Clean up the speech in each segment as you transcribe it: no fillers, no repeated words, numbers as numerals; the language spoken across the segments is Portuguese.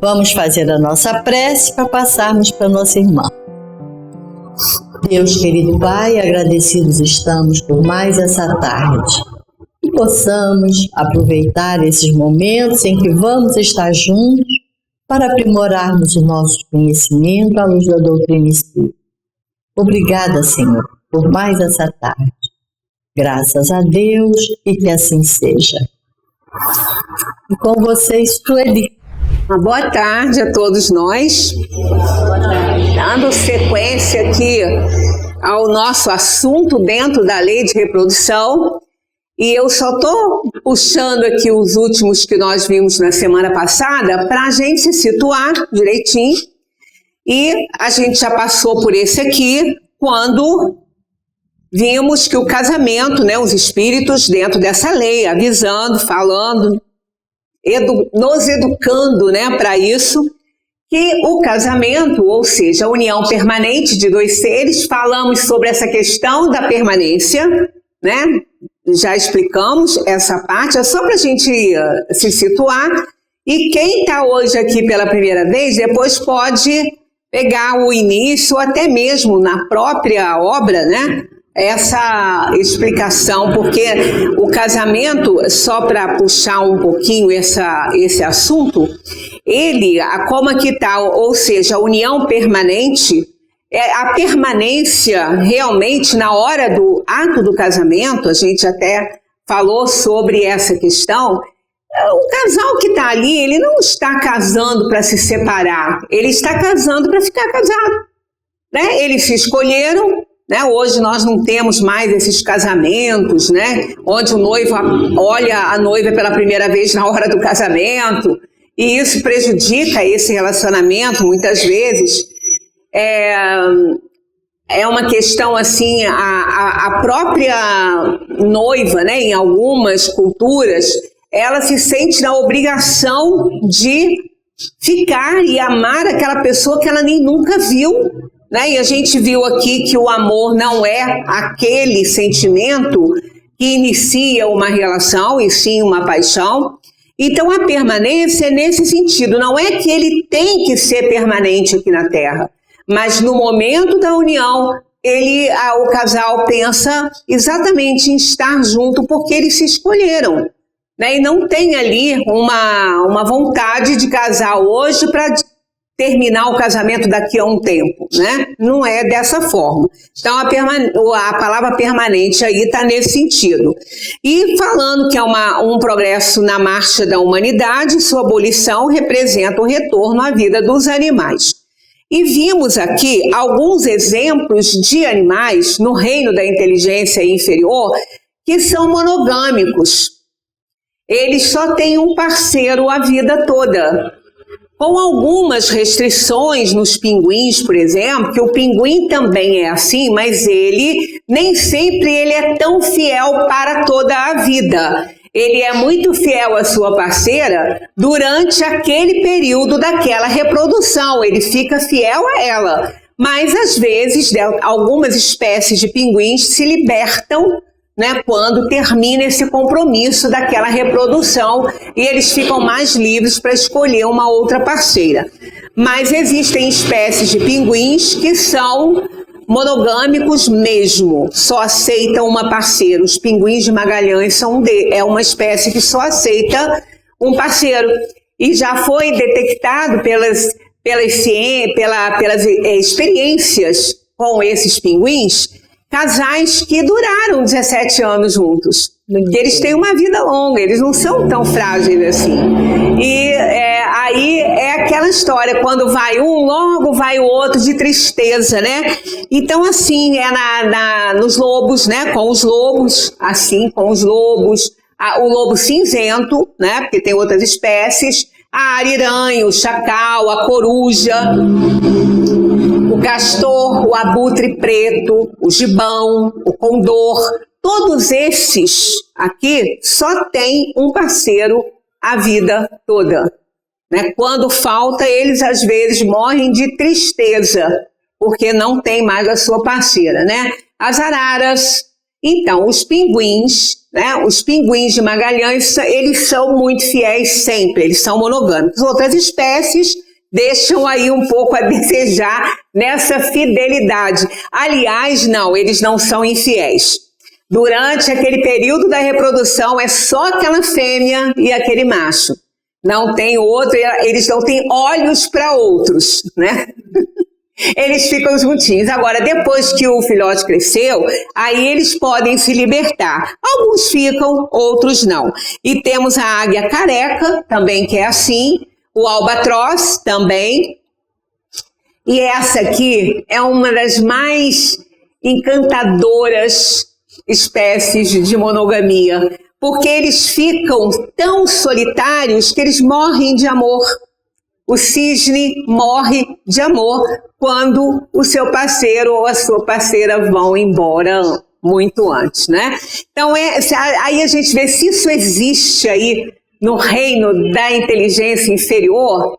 Vamos fazer a nossa prece para passarmos para nossa irmã. Deus querido Pai, agradecidos estamos por mais essa tarde. Que possamos aproveitar esses momentos em que vamos estar juntos para aprimorarmos o nosso conhecimento à luz da doutrina espírita. Obrigada, Senhor, por mais essa tarde. Graças a Deus e que assim seja. E com vocês, Sueli. Uma boa tarde a todos nós. Dando sequência aqui ao nosso assunto dentro da lei de reprodução. E eu só estou puxando aqui os últimos que nós vimos na semana passada para a gente se situar direitinho. E a gente já passou por esse aqui quando vimos que o casamento, né, os espíritos dentro dessa lei, avisando, falando, nos educando, né, para isso, que o casamento, ou seja, a união permanente de dois seres, falamos sobre essa questão da permanência, né? Já explicamos essa parte, é só para a gente se situar. E quem está hoje aqui pela primeira vez, depois pode pegar o início, até mesmo na própria obra, né? Essa explicação, porque o casamento, só para puxar um pouquinho esse assunto, ele, como aqui está, ou seja, a união permanente, a permanência realmente na hora do ato do casamento, a gente até falou sobre essa questão, o casal que está ali, ele não está casando para se separar, ele está casando para ficar casado, né? Eles se escolheram. Né? Hoje nós não temos mais esses casamentos, né? Onde o noivo olha a noiva pela primeira vez na hora do casamento, e isso prejudica esse relacionamento muitas vezes. É uma questão assim, a própria noiva, né, em algumas culturas, ela se sente na obrigação de ficar e amar aquela pessoa que ela nem nunca viu. Né? E a gente viu aqui que o amor não é aquele sentimento que inicia uma relação, e sim uma paixão. Então a permanência é nesse sentido, não é que ele tem que ser permanente aqui na Terra, mas no momento da união, o casal pensa exatamente em estar junto porque eles se escolheram. Né? E não tem ali uma vontade de casar hoje para terminar o casamento daqui a um tempo, né? Não é dessa forma. Então, a palavra permanente aí está nesse sentido. E falando que é um progresso na marcha da humanidade, sua abolição representa o retorno à vida dos animais. E vimos aqui alguns exemplos de animais no reino da inteligência inferior que são monogâmicos. Eles só têm um parceiro a vida toda. Com algumas restrições nos pinguins, por exemplo, que o pinguim também é assim, mas ele nem sempre ele é tão fiel para toda a vida. Ele é muito fiel à sua parceira durante aquele período daquela reprodução, ele fica fiel a ela. Mas, às vezes, algumas espécies de pinguins se libertam, né, quando termina esse compromisso daquela reprodução e eles ficam mais livres para escolher uma outra parceira. Mas existem espécies de pinguins que são monogâmicos mesmo, só aceitam uma parceira. Os pinguins de Magalhães é uma espécie que só aceita um parceiro. E já foi detectado pelas experiências com esses pinguins, casais que duraram 17 anos juntos. Eles têm uma vida longa, eles não são tão frágeis assim. E aí é aquela história, quando vai um, logo vai o outro, de tristeza, né? Então, assim, nos lobos, né? Com os lobos, assim, com os lobos, o lobo cinzento, né? Porque tem outras espécies, a ariranha, o chacal, a coruja, o castor, o abutre preto, o gibão, o condor, todos esses aqui só tem um parceiro a vida toda. Né? Quando falta, eles às vezes morrem de tristeza, porque não tem mais a sua parceira. Né? As araras, então, os pinguins, né, os pinguins de Magalhães, eles são muito fiéis sempre, eles são monogâmicos. Outras espécies deixam aí um pouco a desejar nessa fidelidade. Aliás, não, eles não são infiéis. Durante aquele período da reprodução é só aquela fêmea e aquele macho. Não tem outro, eles não têm olhos para outros, né? Eles ficam juntinhos. Agora, depois que o filhote cresceu, aí eles podem se libertar. Alguns ficam, outros não. E temos a águia careca, também que é assim, o albatroz também. E essa aqui é uma das mais encantadoras espécies de monogamia, porque eles ficam tão solitários que eles morrem de amor. O cisne morre de amor quando o seu parceiro ou a sua parceira vão embora muito antes, né? Então, aí a gente vê se isso existe aí no reino da inteligência inferior,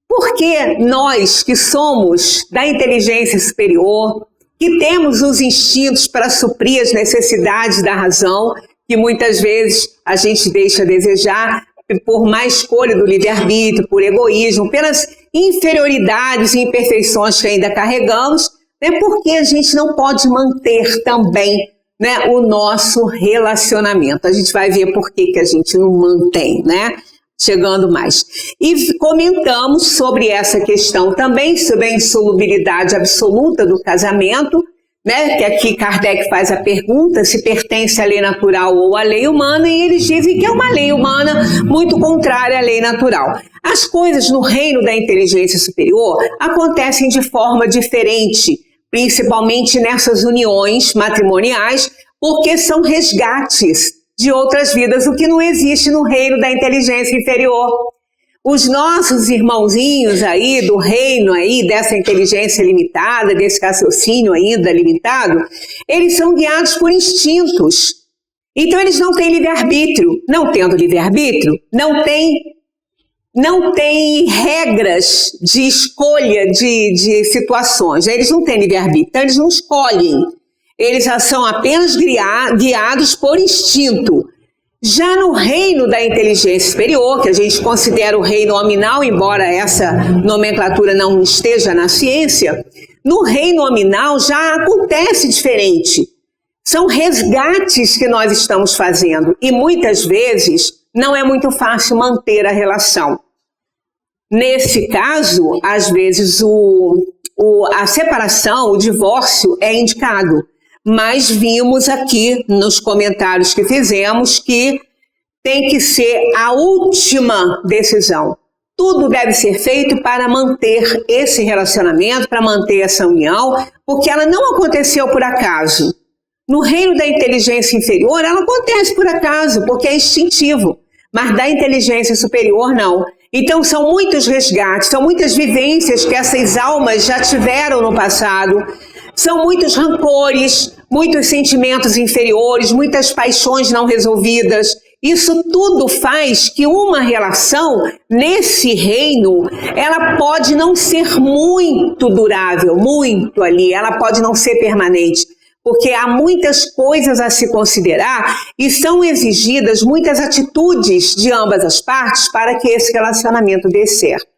porque nós que somos da inteligência superior, que temos os instintos para suprir as necessidades da razão, que muitas vezes a gente deixa a desejar, por má escolha do livre-arbítrio, por egoísmo, pelas inferioridades e imperfeições que ainda carregamos, né, porque a gente não pode manter também, né, o nosso relacionamento. A gente vai ver por que a gente não mantém, né? Chegando mais. E comentamos sobre essa questão também, sobre a insolubilidade absoluta do casamento, né, que aqui Kardec faz a pergunta se pertence à lei natural ou à lei humana, e eles dizem que é uma lei humana muito contrária à lei natural. As coisas no reino da inteligência superior acontecem de forma diferente, principalmente nessas uniões matrimoniais, porque são resgates de outras vidas, o que não existe no reino da inteligência inferior. Os nossos irmãozinhos aí do reino aí dessa inteligência limitada, desse raciocínio ainda limitado, eles são guiados por instintos. Então eles não têm livre-arbítrio. Não tendo livre-arbítrio, não tem regras de escolha de situações. Eles não têm livre-arbítrio, então eles não escolhem. Eles são apenas guiados por instinto. Já no reino da inteligência superior, que a gente considera o reino nominal, embora essa nomenclatura não esteja na ciência, no reino nominal já acontece diferente. São resgates que nós estamos fazendo e muitas vezes não é muito fácil manter a relação. Nesse caso, às vezes a separação, o divórcio é indicado. Mas vimos aqui nos comentários que fizemos que tem que ser a última decisão. Tudo deve ser feito para manter esse relacionamento, para manter essa união, porque ela não aconteceu por acaso. No reino da inteligência inferior, ela acontece por acaso, porque é instintivo, mas da inteligência superior, não. Então, são muitos resgates, são muitas vivências que essas almas já tiveram no passado. São muitos rancores, muitos sentimentos inferiores, muitas paixões não resolvidas. Isso tudo faz que uma relação nesse reino, ela pode não ser muito durável, muito ali, ela pode não ser permanente, porque há muitas coisas a se considerar e são exigidas muitas atitudes de ambas as partes para que esse relacionamento dê certo.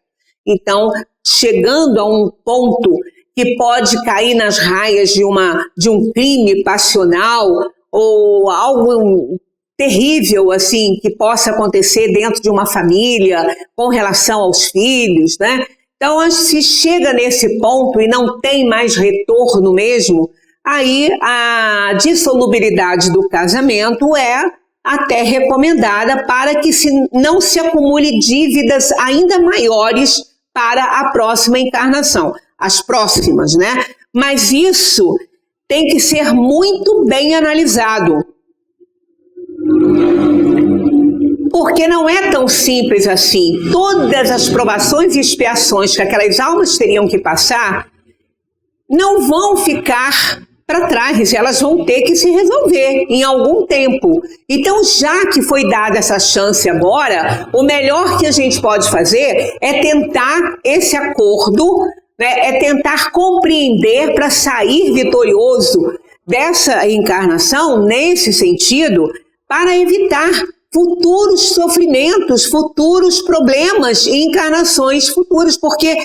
Então, chegando a um ponto que pode cair nas raias de um crime passional ou algo terrível assim que possa acontecer dentro de uma família com relação aos filhos, né? Então, se chega nesse ponto e não tem mais retorno mesmo, aí a dissolubilidade do casamento é até recomendada para que não se acumule dívidas ainda maiores para a próxima encarnação. As próximas, né? Mas isso tem que ser muito bem analisado. Porque não é tão simples assim. Todas as provações e expiações que aquelas almas teriam que passar não vão ficar para trás, elas vão ter que se resolver em algum tempo. Então, já que foi dada essa chance agora, o melhor que a gente pode fazer é tentar esse acordo, né, é tentar compreender para sair vitorioso dessa encarnação, nesse sentido, para evitar futuros sofrimentos, futuros problemas e encarnações futuras, porque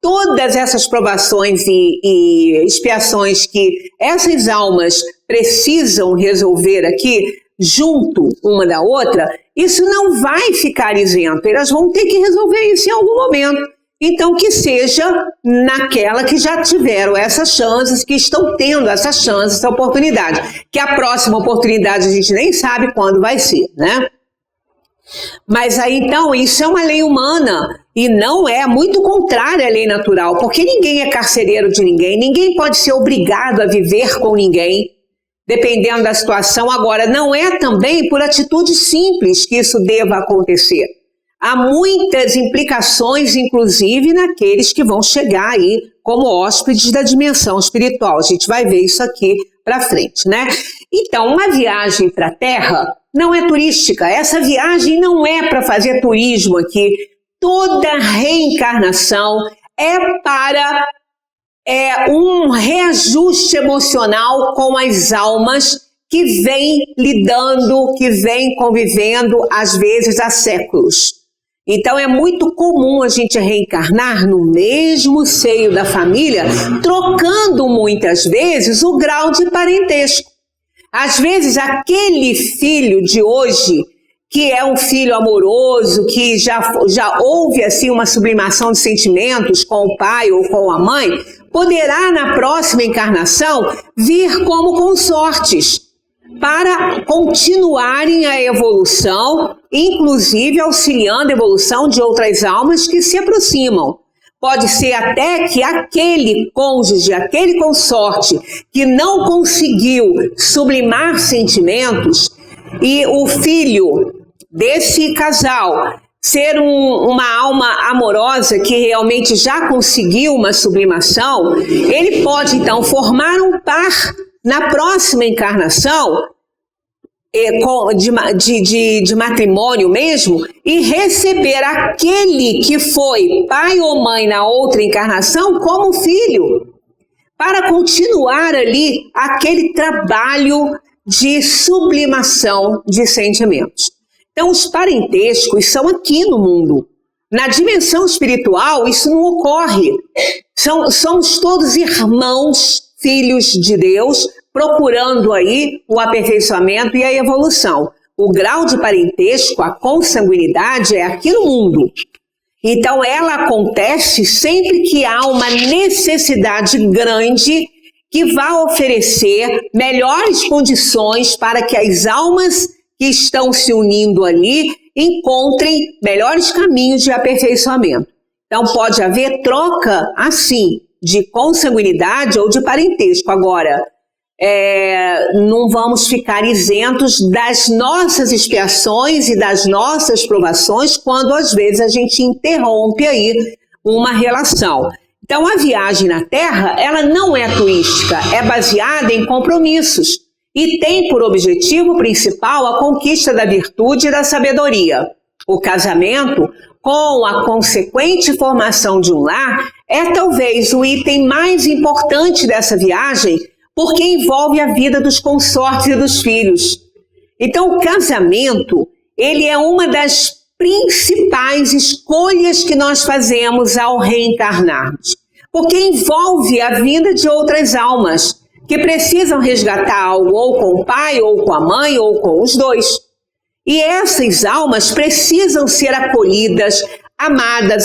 todas essas provações e expiações que essas almas precisam resolver aqui, junto uma da outra, isso não vai ficar isento, elas vão ter que resolver isso em algum momento. Então, que seja naquela que já tiveram essas chances, que estão tendo essa chance, essa oportunidade. Que a próxima oportunidade a gente nem sabe quando vai ser, né? Mas aí, então, isso é uma lei humana e não é muito contrária à lei natural, porque ninguém é carcereiro de ninguém, ninguém pode ser obrigado a viver com ninguém, dependendo da situação. Agora, não é também por atitude simples que isso deva acontecer. Há muitas implicações, inclusive, naqueles que vão chegar aí como hóspedes da dimensão espiritual. A gente vai ver isso aqui para frente, né? Então, uma viagem para a Terra não é turística. Essa viagem não é para fazer turismo aqui. Toda reencarnação é para um reajuste emocional com as almas que vêm lidando, que vêm convivendo, às vezes há séculos. Então é muito comum a gente reencarnar no mesmo seio da família, trocando muitas vezes o grau de parentesco. Às vezes aquele filho de hoje, que é um filho amoroso, que já houve assim uma sublimação de sentimentos com o pai ou com a mãe, poderá na próxima encarnação vir como consortes, para continuarem a evolução, inclusive auxiliando a evolução de outras almas que se aproximam. Pode ser até que aquele cônjuge, aquele consorte que não conseguiu sublimar sentimentos e o filho desse casal ser uma alma amorosa que realmente já conseguiu uma sublimação, ele pode então formar um par na próxima encarnação, de matrimônio mesmo, e receber aquele que foi pai ou mãe na outra encarnação como filho, para continuar ali aquele trabalho de sublimação de sentimentos. Então, os parentescos são aqui no mundo. Na dimensão espiritual, isso não ocorre. Somos todos irmãos, filhos de Deus, procurando aí o aperfeiçoamento e a evolução. O grau de parentesco, a consanguinidade é aqui no mundo. Então, ela acontece sempre que há uma necessidade grande que vai oferecer melhores condições para que as almas que estão se unindo ali encontrem melhores caminhos de aperfeiçoamento. Então, pode haver troca, assim, de consanguinidade ou de parentesco. Agora, não vamos ficar isentos das nossas expiações e das nossas provações quando, às vezes, a gente interrompe aí uma relação. Então, a viagem na Terra, ela não é turística, é baseada em compromissos e tem por objetivo principal a conquista da virtude e da sabedoria. O casamento, com a consequente formação de um lar, é talvez o item mais importante dessa viagem, porque envolve a vida dos consortes e dos filhos. Então, o casamento, ele é uma das principais escolhas que nós fazemos ao reencarnarmos, porque envolve a vida de outras almas que precisam resgatar algo ou com o pai, ou com a mãe, ou com os dois. E essas almas precisam ser acolhidas, amadas,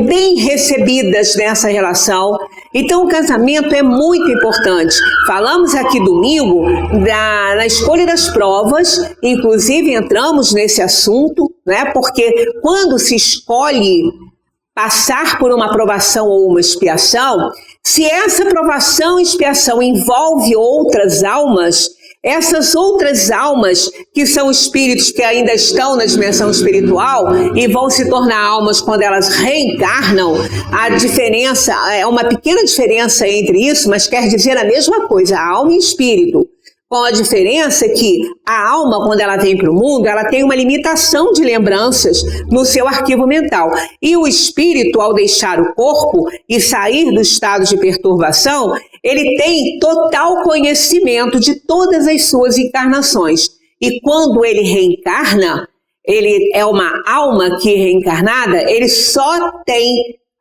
bem recebidas nessa relação. Então, o casamento é muito importante. Falamos aqui domingo na escolha das provas, inclusive entramos nesse assunto, né? Porque quando se escolhe passar por uma provação ou uma expiação, se essa provação e expiação envolve outras almas, essas outras almas, que são espíritos que ainda estão na dimensão espiritual e vão se tornar almas quando elas reencarnam, a diferença, é uma pequena diferença entre isso, mas quer dizer a mesma coisa, alma e espírito. Com a diferença que a alma, quando ela vem para o mundo, ela tem uma limitação de lembranças no seu arquivo mental. E o espírito, ao deixar o corpo e sair do estado de perturbação, ele tem total conhecimento de todas as suas encarnações. e quando ele reencarna, ele é uma alma que reencarnada, ele só tem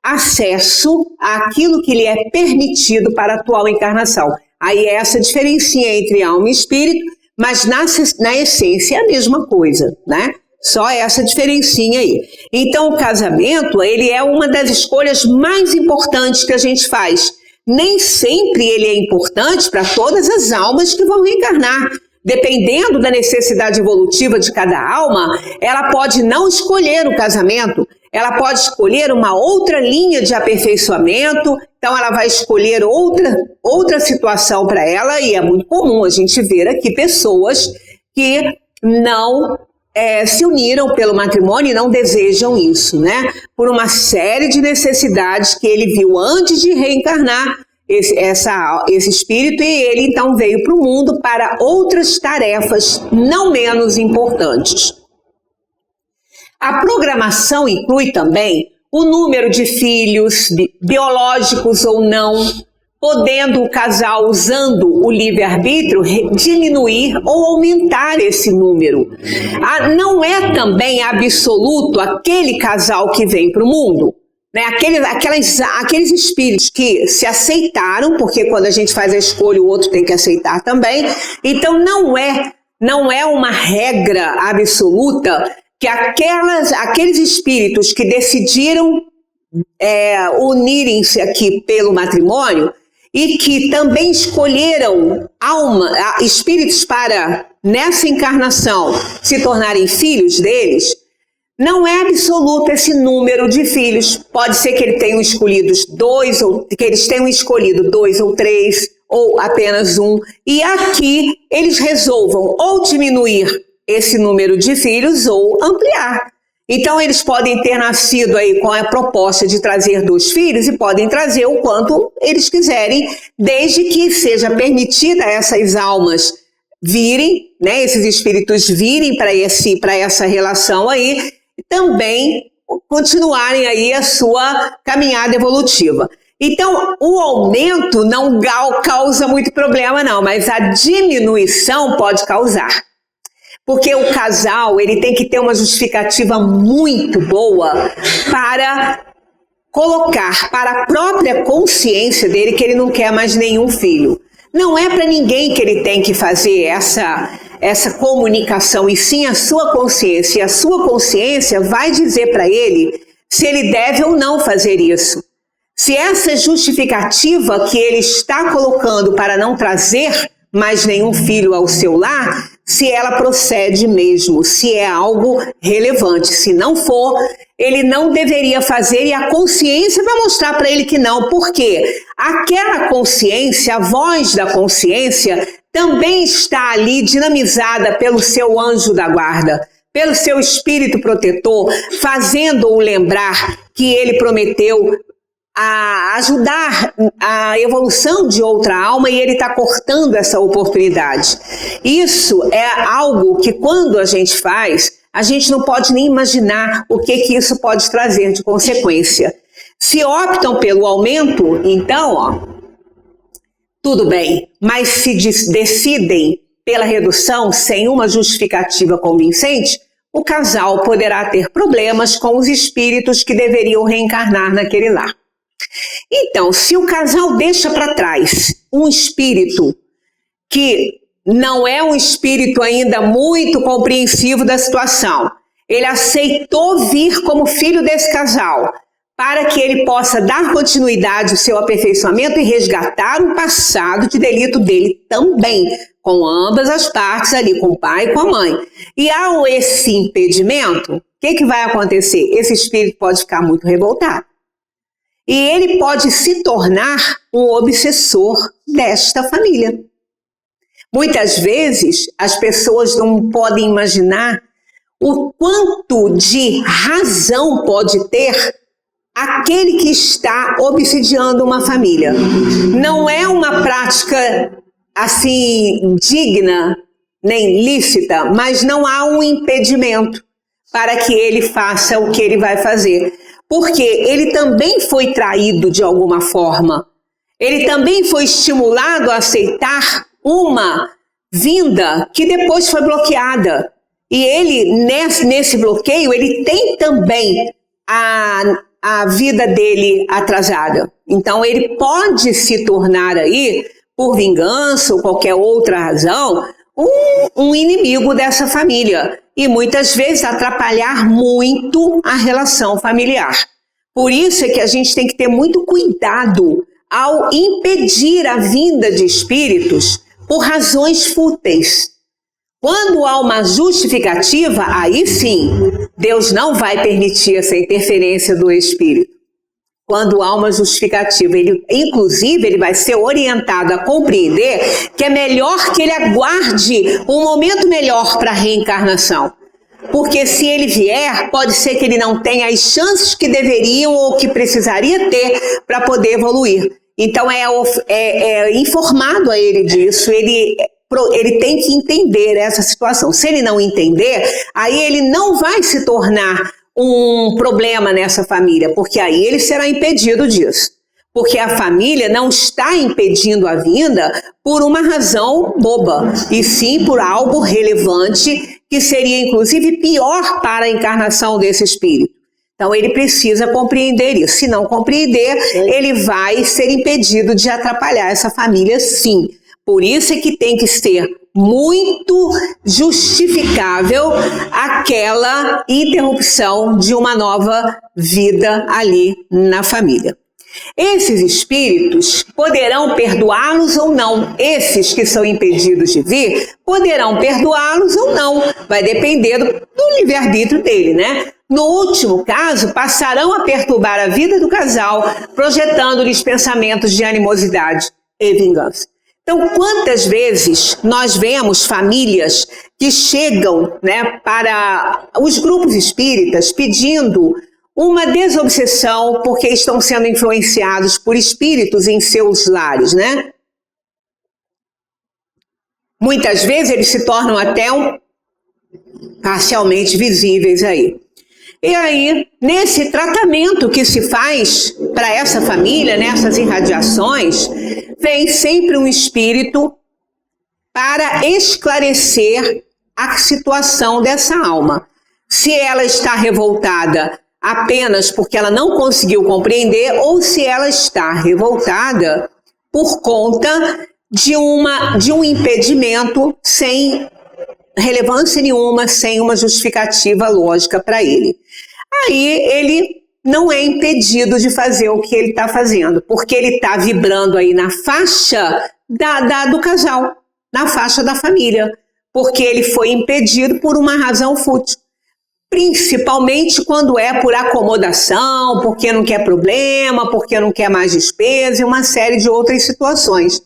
acesso àquilo que lhe é permitido para a atual encarnação. Aí é essa diferencinha entre alma e espírito, mas na essência é a mesma coisa, né? Só essa diferencinha aí. Então o casamento, ele é uma das escolhas mais importantes que a gente faz. Nem sempre ele é importante para todas as almas que vão reencarnar. Dependendo da necessidade evolutiva de cada alma, ela pode não escolher o casamento, ela pode escolher uma outra linha de aperfeiçoamento, então ela vai escolher outra situação para ela, e é muito comum a gente ver aqui pessoas que não se uniram pelo matrimônio e não desejam isso, né? Por uma série de necessidades que ele viu antes de reencarnar esse espírito, e ele então veio para o mundo para outras tarefas não menos importantes. A programação inclui também o número de filhos, biológicos ou não, podendo o casal, usando o livre-arbítrio, diminuir ou aumentar esse número. Não é também absoluto aquele casal que vem para o mundo, né? Aqueles espíritos que se aceitaram, porque quando a gente faz a escolha, o outro tem que aceitar também. Então não é uma regra absoluta que aqueles espíritos que decidiram unirem-se aqui pelo matrimônio e que também escolheram espíritos para, nessa encarnação, se tornarem filhos deles, não é absoluto esse número de filhos. Pode ser que eles tenham escolhido dois ou três, ou apenas um, e aqui eles resolvam ou diminuir esse número de filhos ou ampliar. Então eles podem ter nascido aí com a proposta de trazer 2 filhos e podem trazer o quanto eles quiserem, desde que seja permitida essas almas virem, né, esses espíritos virem para essa relação aí, e também continuarem aí a sua caminhada evolutiva. Então, o aumento não causa muito problema não, mas a diminuição pode causar. Porque o casal, ele tem que ter uma justificativa muito boa para colocar para a própria consciência dele que ele não quer mais nenhum filho. Não é para ninguém que ele tem que fazer essa comunicação, e sim a sua consciência. E a sua consciência vai dizer para ele se ele deve ou não fazer isso. Se essa justificativa que ele está colocando para não trazer mais nenhum filho ao seu lar, se ela procede mesmo, se é algo relevante. Se não for, ele não deveria fazer, e a consciência vai mostrar para ele que não. Por quê? Aquela consciência, a voz da consciência, também está ali dinamizada pelo seu anjo da guarda, pelo seu espírito protetor, fazendo-o lembrar que ele prometeu a ajudar a evolução de outra alma, e ele está cortando essa oportunidade. Isso é algo que, quando a gente faz, a gente não pode nem imaginar o que isso pode trazer de consequência. Se optam pelo aumento, então, tudo bem, mas se decidem pela redução sem uma justificativa convincente, o casal poderá ter problemas com os espíritos que deveriam reencarnar naquele lar. Então, se o casal deixa para trás um espírito que não é um espírito ainda muito compreensivo da situação, ele aceitou vir como filho desse casal para que ele possa dar continuidade ao seu aperfeiçoamento e resgatar o passado de delito dele também, com ambas as partes ali, com o pai e com a mãe. E ao esse impedimento, o que vai acontecer? Esse espírito pode ficar muito revoltado. E ele pode se tornar um obsessor desta família. Muitas vezes as pessoas não podem imaginar o quanto de razão pode ter aquele que está obsidiando uma família. Não é uma prática assim digna nem lícita, mas não há um impedimento para que ele faça o que ele vai fazer. Porque ele também foi traído de alguma forma. Ele também foi estimulado a aceitar uma vinda que depois foi bloqueada. E ele, nesse bloqueio, ele tem também a vida dele atrasada. Então, ele pode se tornar aí, por vingança ou qualquer outra razão, um inimigo dessa família. E muitas vezes atrapalhar muito a relação familiar. Por isso é que a gente tem que ter muito cuidado ao impedir a vinda de espíritos por razões fúteis. Quando há uma justificativa, aí sim, Deus não vai permitir essa interferência do espírito. Quando há uma justificativa, inclusive ele vai ser orientado a compreender que é melhor que ele aguarde um momento melhor para a reencarnação. Porque se ele vier, pode ser que ele não tenha as chances que deveriam ou que precisaria ter para poder evoluir. Então é informado a ele disso, ele tem que entender essa situação. Se ele não entender, aí ele não vai se tornar um problema nessa família, porque aí ele será impedido disso. Porque a família não está impedindo a vinda por uma razão boba, e sim por algo relevante que seria inclusive pior para a encarnação desse espírito. Então ele precisa compreender isso. Se não compreender, ele vai ser impedido de atrapalhar essa família, sim. Por isso é que tem que ser muito justificável aquela interrupção de uma nova vida ali na família. Esses espíritos poderão perdoá-los ou não. Esses que são impedidos de vir poderão perdoá-los ou não. Vai depender do livre-arbítrio dele, né? No último caso, passarão a perturbar a vida do casal, projetando-lhes pensamentos de animosidade e vingança. Então, quantas vezes nós vemos famílias que chegam, né, para os grupos espíritas pedindo uma desobsessão porque estão sendo influenciados por espíritos em seus lares, né? Muitas vezes eles se tornam até parcialmente visíveis aí. E aí, nesse tratamento que se faz para essa família, nessas irradiações, vem sempre um espírito para esclarecer a situação dessa alma. Se ela está revoltada apenas porque ela não conseguiu compreender, ou se ela está revoltada por conta de um impedimento sem relevância nenhuma, sem uma justificativa lógica para ele. Aí ele não é impedido de fazer o que ele está fazendo, porque ele está vibrando aí na faixa do casal, na faixa da família, porque ele foi impedido por uma razão fútil. Principalmente quando é por acomodação, porque não quer problema, porque não quer mais despesa e uma série de outras situações.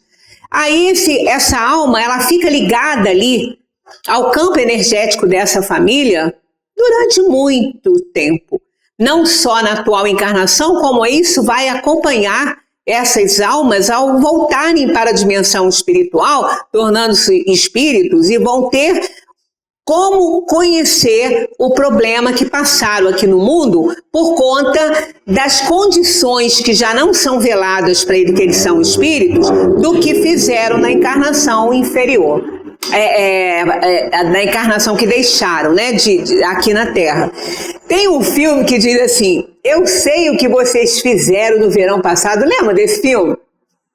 Aí essa alma, ela fica ligada ali ao campo energético dessa família durante muito tempo. Não só na atual encarnação, como isso vai acompanhar essas almas ao voltarem para a dimensão espiritual, tornando-se espíritos, e vão ter como conhecer o problema que passaram aqui no mundo por conta das condições que já não são veladas para ele que eles são espíritos, do que fizeram na encarnação inferior. Na encarnação que deixaram, né, aqui na Terra. Tem um filme que diz assim: eu sei o que vocês fizeram no verão passado. Lembra desse filme?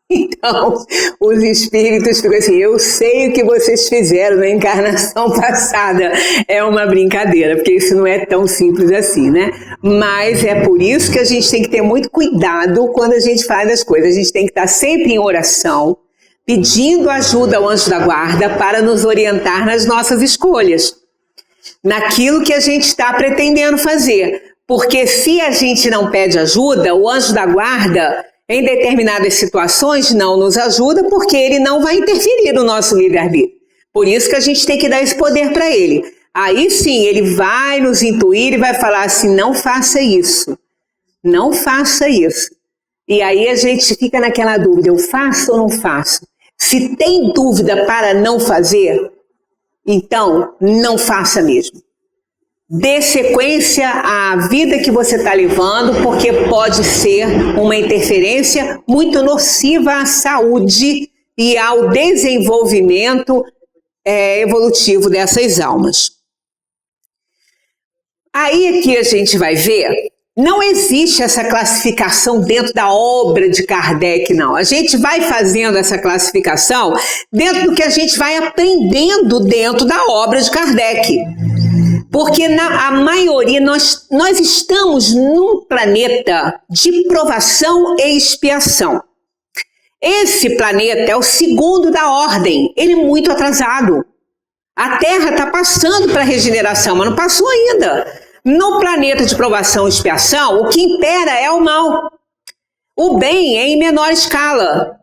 Então, os espíritos ficam assim: eu sei o que vocês fizeram na encarnação passada. É uma brincadeira, porque isso não é tão simples assim, né? Mas é por isso que a gente tem que ter muito cuidado quando a gente faz as coisas. A gente tem que estar sempre em oração, pedindo ajuda ao anjo da guarda para nos orientar nas nossas escolhas, naquilo que a gente está pretendendo fazer. Porque se a gente não pede ajuda, o anjo da guarda, em determinadas situações, não nos ajuda, porque ele não vai interferir no nosso livre-arbítrio. Por isso que a gente tem que dar esse poder para ele. Aí sim, ele vai nos intuir e vai falar assim: não faça isso, não faça isso. E aí a gente fica naquela dúvida: eu faço ou não faço? Se tem dúvida para não fazer, então não faça mesmo. Dê sequência à vida que você está levando, porque pode ser uma interferência muito nociva à saúde e ao desenvolvimento evolutivo dessas almas. Aí aqui a gente vai ver, não existe essa classificação dentro da obra de Kardec, não. A gente vai fazendo essa classificação dentro do que a gente vai aprendendo dentro da obra de Kardec. Porque a maioria, nós estamos num planeta de provação e expiação. Esse planeta é o segundo da ordem, ele é muito atrasado. A Terra está passando para a regeneração, mas não passou ainda. No planeta de provação e expiação, o que impera é o mal. O bem é em menor escala,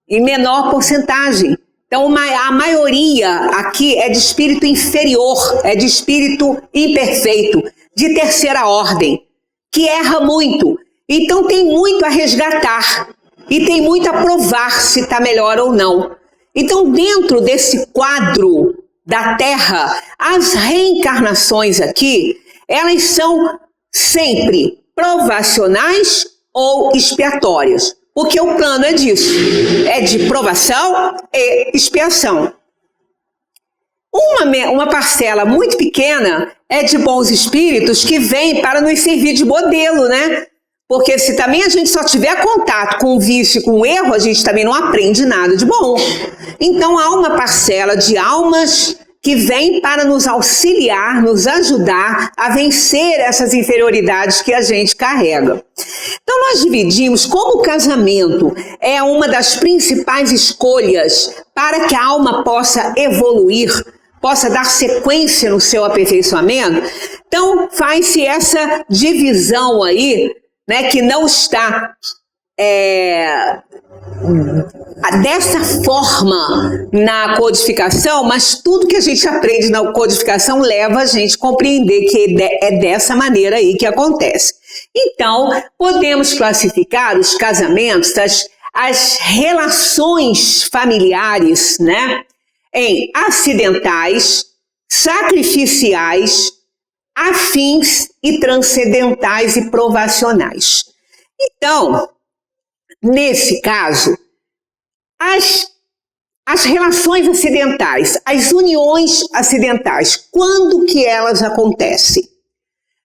em menor porcentagem. Então, a maioria aqui é de espírito inferior, é de espírito imperfeito, de terceira ordem, que erra muito. Então, tem muito a resgatar e tem muito a provar se está melhor ou não. Então, dentro desse quadro da Terra, as reencarnações aqui, elas são sempre provacionais ou expiatórias. Porque o plano é disso, é de provação e expiação. Uma parcela muito pequena é de bons espíritos que vêm para nos servir de modelo, né? Porque se também a gente só tiver contato com o vício e com o erro, a gente também não aprende nada de bom. Então há uma parcela de almas que vem para nos auxiliar, nos ajudar a vencer essas inferioridades que a gente carrega. Então nós dividimos como o casamento é uma das principais escolhas para que a alma possa evoluir, possa dar sequência no seu aperfeiçoamento. Então faz-se essa divisão aí, né, que não está dessa forma na codificação, mas tudo que a gente aprende na codificação leva a gente a compreender que é dessa maneira aí que acontece. Então, podemos classificar os casamentos, as relações familiares, né, em acidentais, sacrificiais, afins e transcendentais e provacionais. Então, nesse caso, as relações acidentais, as uniões acidentais, quando que elas acontecem?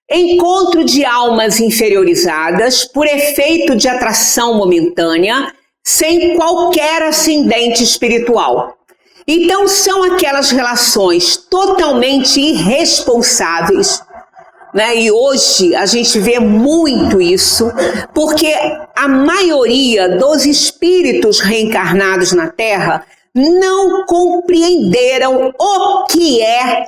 Encontro de almas inferiorizadas por efeito de atração momentânea, sem qualquer ascendente espiritual. Então, são aquelas relações totalmente irresponsáveis, né? E hoje a gente vê muito isso, porque a maioria dos espíritos reencarnados na Terra não compreenderam o que é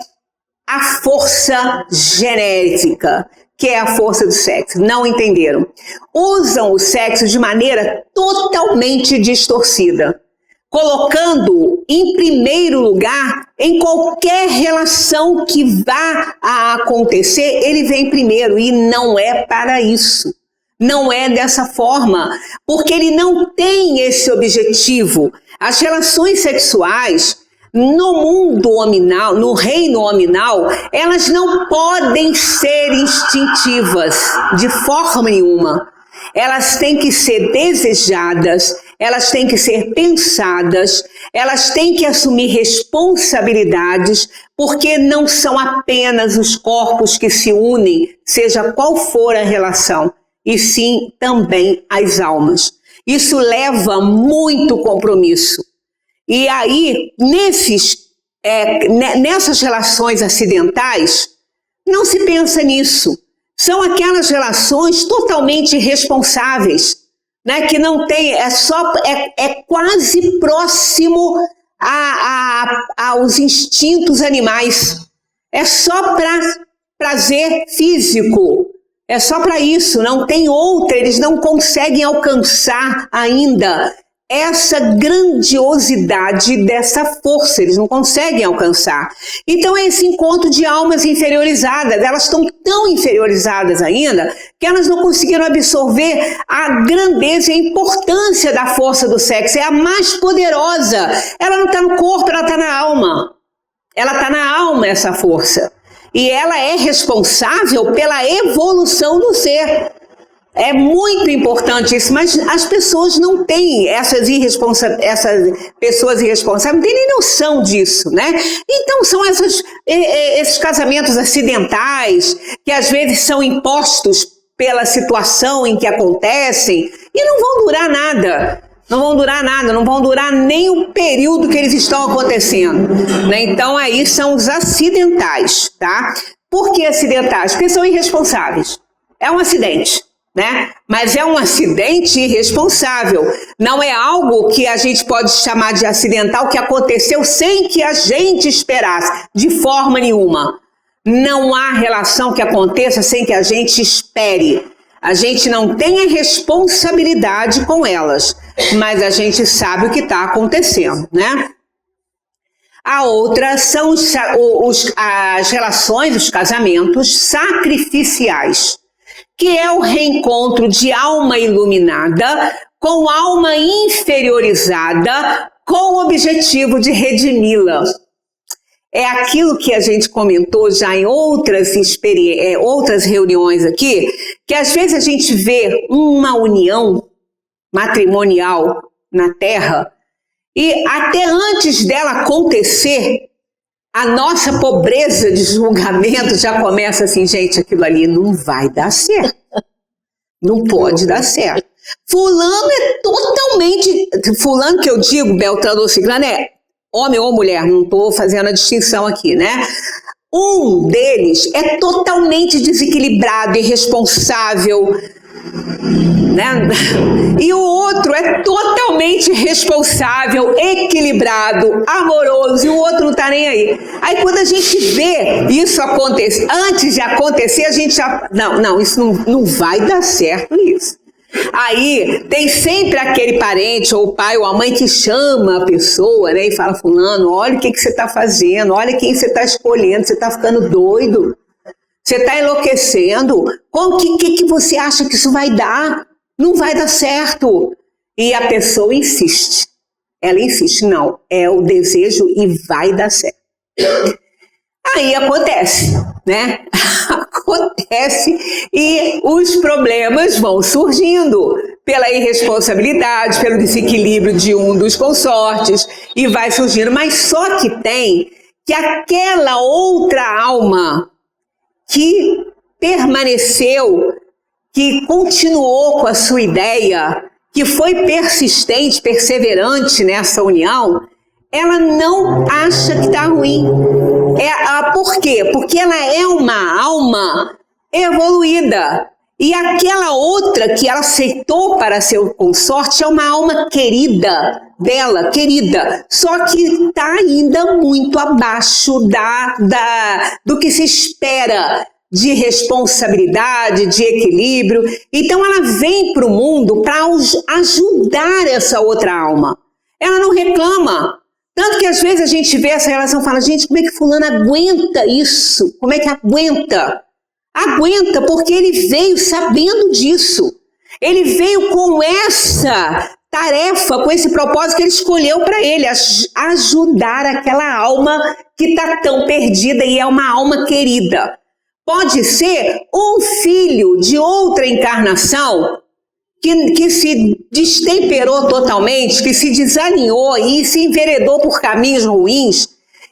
a força genética, que é a força do sexo. Não entenderam. Usam o sexo de maneira totalmente distorcida, colocando em primeiro lugar em qualquer relação que vá a acontecer, ele vem primeiro, e não é para isso. Não é dessa forma, porque ele não tem esse objetivo. As relações sexuais no mundo hominal, no reino hominal, elas não podem ser instintivas de forma nenhuma. Elas têm que ser desejadas, elas têm que ser pensadas, elas têm que assumir responsabilidades, porque não são apenas os corpos que se unem, seja qual for a relação, e sim também as almas. Isso leva muito compromisso. E aí, nessas relações acidentais, não se pensa nisso. São aquelas relações totalmente irresponsáveis, né, que não tem, é quase próximo aos instintos animais. É só para prazer físico, é só para isso, não tem outra, eles não conseguem alcançar ainda essa grandiosidade dessa força, eles não conseguem alcançar. Então é esse encontro de almas inferiorizadas, elas estão tão inferiorizadas ainda que elas não conseguiram absorver a grandeza e a importância da força do sexo, é a mais poderosa. Ela não está no corpo, ela está na alma. Ela está na alma, essa força. E ela é responsável pela evolução do ser. É muito importante isso, mas as pessoas não têm, essas pessoas irresponsáveis não têm nem noção disso, né? Então são esses casamentos acidentais, que às vezes são impostos pela situação em que acontecem e não vão durar nada. Não vão durar nada, não vão durar nem o período que eles estão acontecendo, né? Então aí são os acidentais, tá? Por que acidentais? Porque são irresponsáveis. É um acidente, né? Mas é um acidente irresponsável. Não é algo que a gente pode chamar de acidental, que aconteceu sem que a gente esperasse, de forma nenhuma. Não há relação que aconteça sem que a gente espere. A gente não tem a responsabilidade com elas, mas a gente sabe o que está acontecendo, né? A outra são as relações, os casamentos sacrificiais, que é o reencontro de alma iluminada com alma inferiorizada com o objetivo de redimi-la. É aquilo que a gente comentou já em outras reuniões aqui, que às vezes a gente vê uma união matrimonial na Terra e até antes dela acontecer, a nossa pobreza de julgamento já começa assim, gente, aquilo ali não vai dar certo. Não pode dar certo. Fulano é totalmente... Fulano que eu digo, Beltrano ou Ciclano, é homem ou mulher, não estou fazendo a distinção aqui, né? Um deles é totalmente desequilibrado, irresponsável, né? E o outro é totalmente responsável, equilibrado, amoroso, e o outro não está nem aí. Aí quando a gente vê isso acontecer, antes de acontecer, a gente já... Não, isso não vai dar certo isso. Aí tem sempre aquele parente, ou o pai ou a mãe, que chama a pessoa, né, e fala, fulano, olha o que você está fazendo, olha quem você está escolhendo, você está ficando doido, você está enlouquecendo, o que você acha que isso vai dar? Não vai dar certo. E a pessoa insiste, ela insiste, não, é o desejo e vai dar certo. Aí acontece, né? Acontece e os problemas vão surgindo pela irresponsabilidade, pelo desequilíbrio de um dos consortes e vai surgindo. Mas só que tem que aquela outra alma que permaneceu, que continuou com a sua ideia, que foi persistente, perseverante nessa união, ela não acha que está ruim. Por quê? Porque ela é uma alma evoluída. E aquela outra que ela aceitou para ser o consorte é uma alma querida dela, querida. Só que está ainda muito abaixo do que se espera de responsabilidade, de equilíbrio. Então ela vem para o mundo para ajudar essa outra alma. Ela não reclama. Tanto que às vezes a gente vê essa relação e fala, gente, como é que fulano aguenta isso? Como é que aguenta? Aguenta porque ele veio sabendo disso. Ele veio com essa tarefa, com esse propósito que ele escolheu para ele, ajudar aquela alma que está tão perdida e é uma alma querida. Pode ser um filho de outra encarnação que se destemperou totalmente, que se desalinhou e se enveredou por caminhos ruins.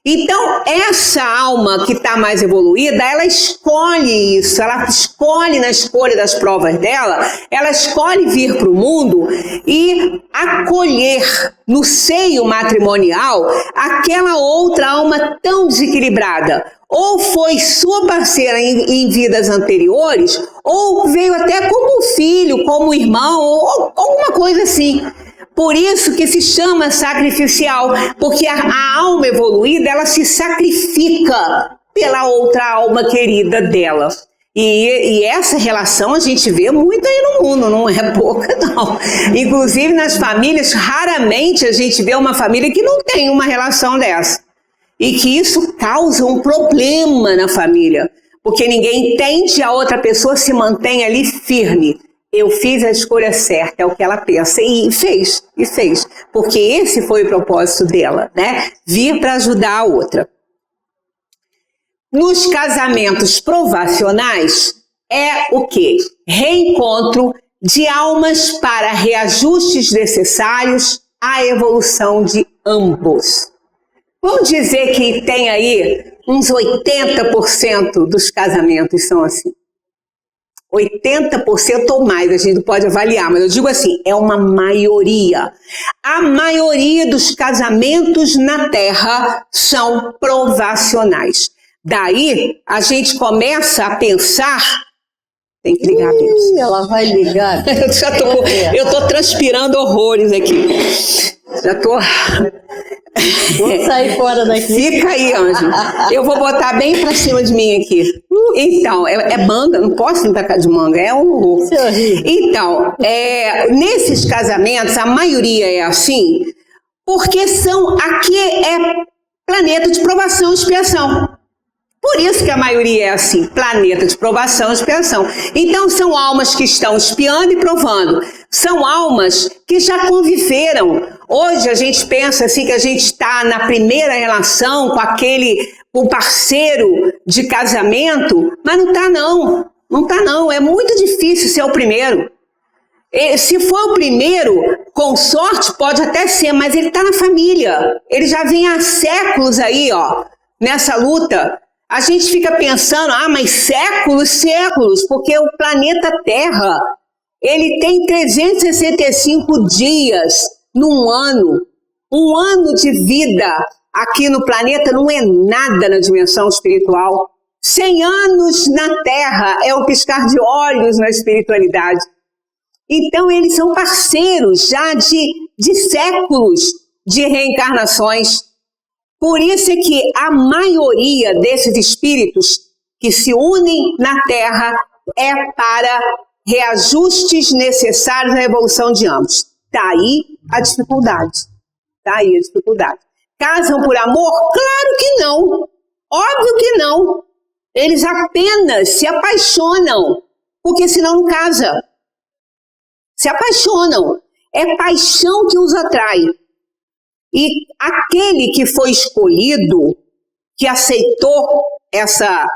Então, essa alma que está mais evoluída, ela escolhe isso, ela escolhe na escolha das provas dela, ela escolhe vir para o mundo e acolher no seio matrimonial aquela outra alma tão desequilibrada. Ou foi sua parceira em vidas anteriores, ou veio até como filho, como irmão, ou alguma coisa assim. Por isso que se chama sacrificial, porque a alma evoluída, ela se sacrifica pela outra alma querida dela. E essa relação a gente vê muito aí no mundo, não é pouca não. Inclusive nas famílias, raramente a gente vê uma família que não tem uma relação dessa. E que isso causa um problema na família, porque ninguém entende, a outra pessoa se mantém ali firme. Eu fiz a escolha certa, é o que ela pensa, e fez, porque esse foi o propósito dela, né? Vir para ajudar a outra. Nos casamentos provacionais, é o quê? Reencontro de almas para reajustes necessários à evolução de ambos. Vamos dizer que tem aí uns 80% dos casamentos são assim. 80% ou mais, a gente pode avaliar, mas eu digo assim, é uma maioria. A maioria dos casamentos na Terra são provacionais. Daí, a gente começa a pensar... Tem que ligar a Deus. Ela vai ligar. Eu tô transpirando horrores aqui. Já tô... Vou sair fora daqui. Fica aí, anjo. Eu vou botar bem pra cima de mim aqui. Então, é manga, não posso me tacar de manga, é um horror. Isso é horrível. Então, nesses casamentos, a maioria é assim, porque aqui é planeta de provação e expiação. Por isso que a maioria é assim, planeta de provação e expiação. Então, são almas que estão expiando e provando. São almas que já conviveram. Hoje, a gente pensa assim que a gente está na primeira relação com o parceiro de casamento, mas não está não. Não está não. É muito difícil ser o primeiro. Se for o primeiro, com sorte, pode até ser, mas ele está na família. Ele já vem há séculos aí, ó, nessa luta. A gente fica pensando, mas séculos, porque o planeta Terra, ele tem 365 dias num ano. Um ano de vida aqui no planeta não é nada na dimensão espiritual. 100 anos na Terra é o piscar de olhos na espiritualidade. Então, eles são parceiros já de séculos de reencarnações. Por isso é que a maioria desses espíritos que se unem na Terra é para reajustes necessários à evolução de ambos. Daí a dificuldade. Daí a dificuldade. Casam por amor? Claro que não. Óbvio que não. Eles apenas se apaixonam, porque senão não casa. Se apaixonam. É paixão que os atrai. E aquele que foi escolhido, que aceitou essa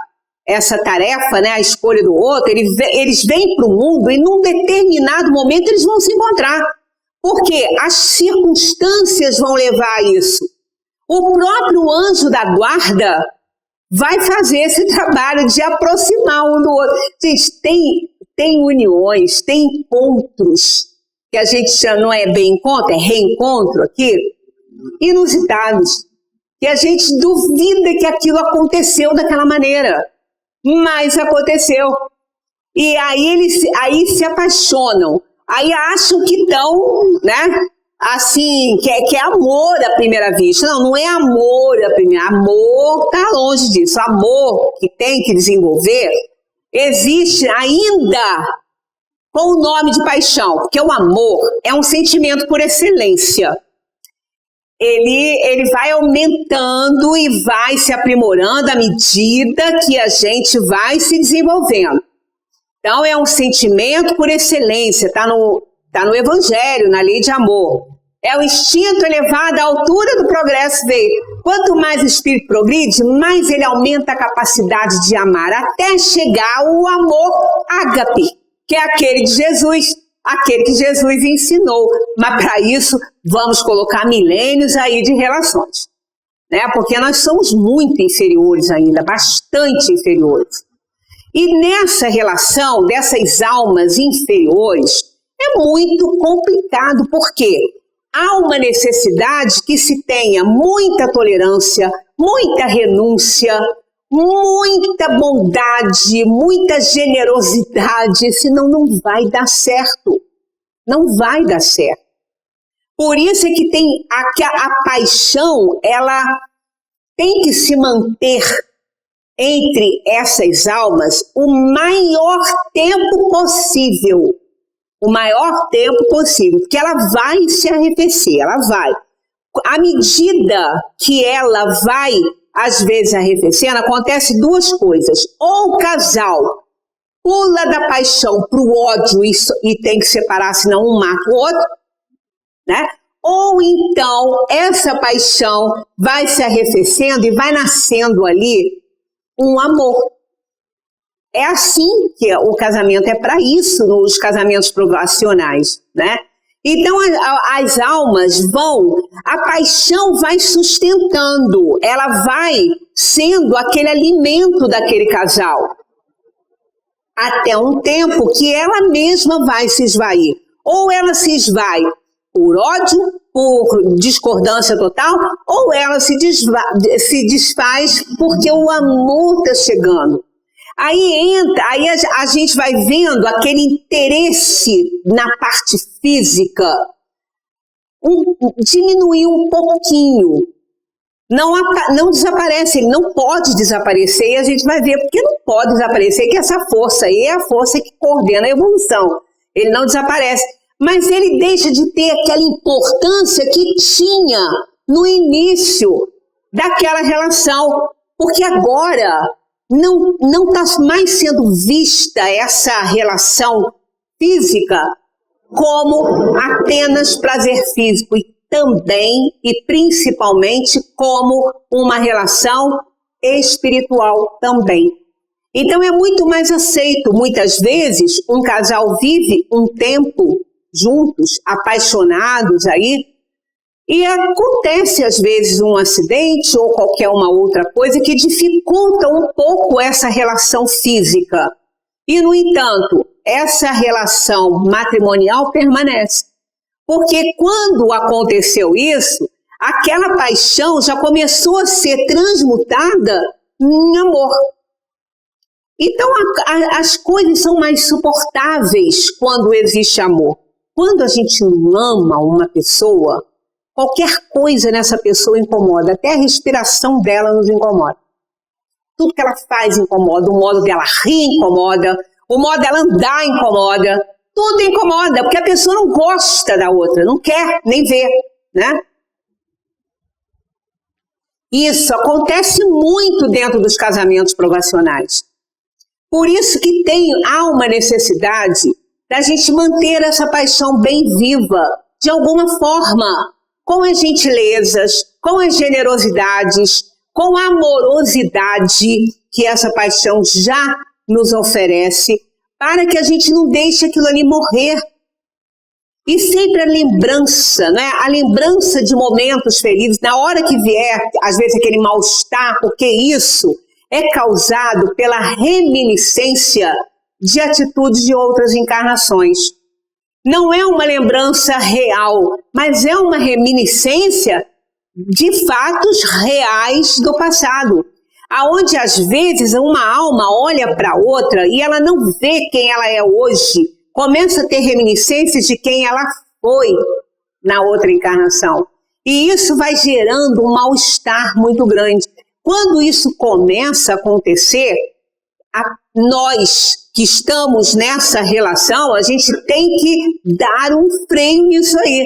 tarefa, né, a escolha do outro, eles vêm para o mundo e num determinado momento eles vão se encontrar. Porque as circunstâncias vão levar a isso. O próprio anjo da guarda vai fazer esse trabalho de aproximar um do outro. Gente, tem uniões, tem encontros, que a gente chama, não é bem encontro, é reencontro aqui, inusitados, que a gente duvida que aquilo aconteceu daquela maneira, mas aconteceu. E aí se apaixonam, aí acham que estão, né, assim, que é amor à primeira vista. Não é amor à primeira, amor está longe disso. Amor que tem que desenvolver existe ainda com o nome de paixão, porque o amor é um sentimento por excelência. Ele vai aumentando e vai se aprimorando à medida que a gente vai se desenvolvendo. Então, é um sentimento por excelência, está no Evangelho, na lei de amor. É o instinto elevado à altura do progresso dele. Quanto mais o espírito progride, mais ele aumenta a capacidade de amar, até chegar ao amor ágape, que é aquele de Jesus. Aquele que Jesus ensinou, mas para isso vamos colocar milênios aí de relações, né? Porque nós somos muito inferiores ainda, bastante inferiores. E nessa relação dessas almas inferiores é muito complicado, porque há uma necessidade que se tenha muita tolerância, muita renúncia, muita bondade, muita generosidade, senão não vai dar certo. Não vai dar certo. Por isso é que tem a paixão, ela tem que se manter entre essas almas o maior tempo possível. O maior tempo possível, porque ela vai se arrefecer, ela vai. À medida que ela vai, às vezes, arrefecendo, acontece duas coisas. Ou o casal pula da paixão para o ódio e tem que separar, senão um mata o outro, né? Ou então essa paixão vai se arrefecendo e vai nascendo ali um amor. É assim que o casamento é para isso, nos casamentos provacionais, né? Então, as almas vão, a paixão vai sustentando, ela vai sendo aquele alimento daquele casal. Até um tempo que ela mesma vai se esvair. Ou ela se esvai por ódio, por discordância total, ou ela se desfaz porque o amor está chegando. Aí a gente vai vendo aquele interesse na parte física diminuir um pouquinho. Não desaparece, ele não pode desaparecer, e a gente vai ver porque não pode desaparecer, que essa força aí é a força que coordena a evolução. Ele não desaparece, mas ele deixa de ter aquela importância que tinha no início daquela relação, porque agora não está mais sendo vista essa relação física como apenas prazer físico, e também e principalmente como uma relação espiritual também. Então é muito mais aceito. Muitas vezes um casal vive um tempo juntos, apaixonados aí, e acontece às vezes um acidente ou qualquer uma outra coisa que dificulta um pouco essa relação física. E, no entanto, essa relação matrimonial permanece. Porque quando aconteceu isso, aquela paixão já começou a ser transmutada em amor. Então, as coisas são mais suportáveis quando existe amor. Quando a gente ama uma pessoa, qualquer coisa nessa pessoa incomoda, até a respiração dela nos incomoda. Tudo que ela faz incomoda, o modo dela rir incomoda, o modo dela andar incomoda, tudo incomoda, porque a pessoa não gosta da outra, não quer nem ver, né? Isso acontece muito dentro dos casamentos provacionais. Por isso que há uma necessidade da gente manter essa paixão bem viva, de alguma forma, com as gentilezas, com as generosidades, com a amorosidade que essa paixão já nos oferece, para que a gente não deixe aquilo ali morrer. E sempre a lembrança, né? A lembrança de momentos felizes, na hora que vier, às vezes, aquele mal-estar, porque isso é causado pela reminiscência de atitudes de outras encarnações. Não é uma lembrança real, mas é uma reminiscência de fatos reais do passado, aonde às vezes uma alma olha para outra e ela não vê quem ela é hoje, começa a ter reminiscências de quem ela foi na outra encarnação. E isso vai gerando um mal-estar muito grande. Quando isso começa a acontecer, nós que estamos nessa relação, a gente tem que dar um freio nisso aí.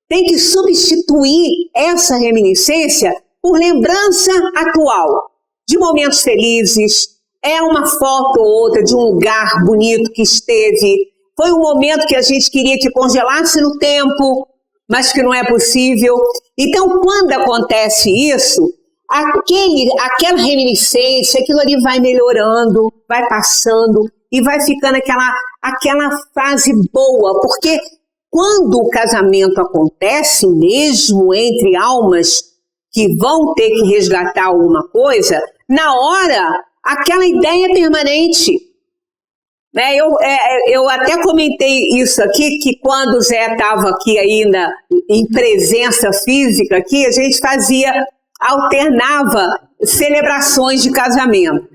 Tem que substituir essa reminiscência por lembrança atual, de momentos felizes. É uma foto ou outra de um lugar bonito que esteve. Foi um momento que a gente queria que congelasse no tempo, mas que não é possível. Então, quando acontece isso, aquela reminiscência, aquilo ali vai melhorando, vai passando e vai ficando aquela fase boa, porque quando o casamento acontece mesmo entre almas que vão ter que resgatar alguma coisa, na hora, aquela ideia é permanente. Eu até comentei isso aqui, que quando o Zé estava aqui ainda em presença física aqui, a gente alternava celebrações de casamento.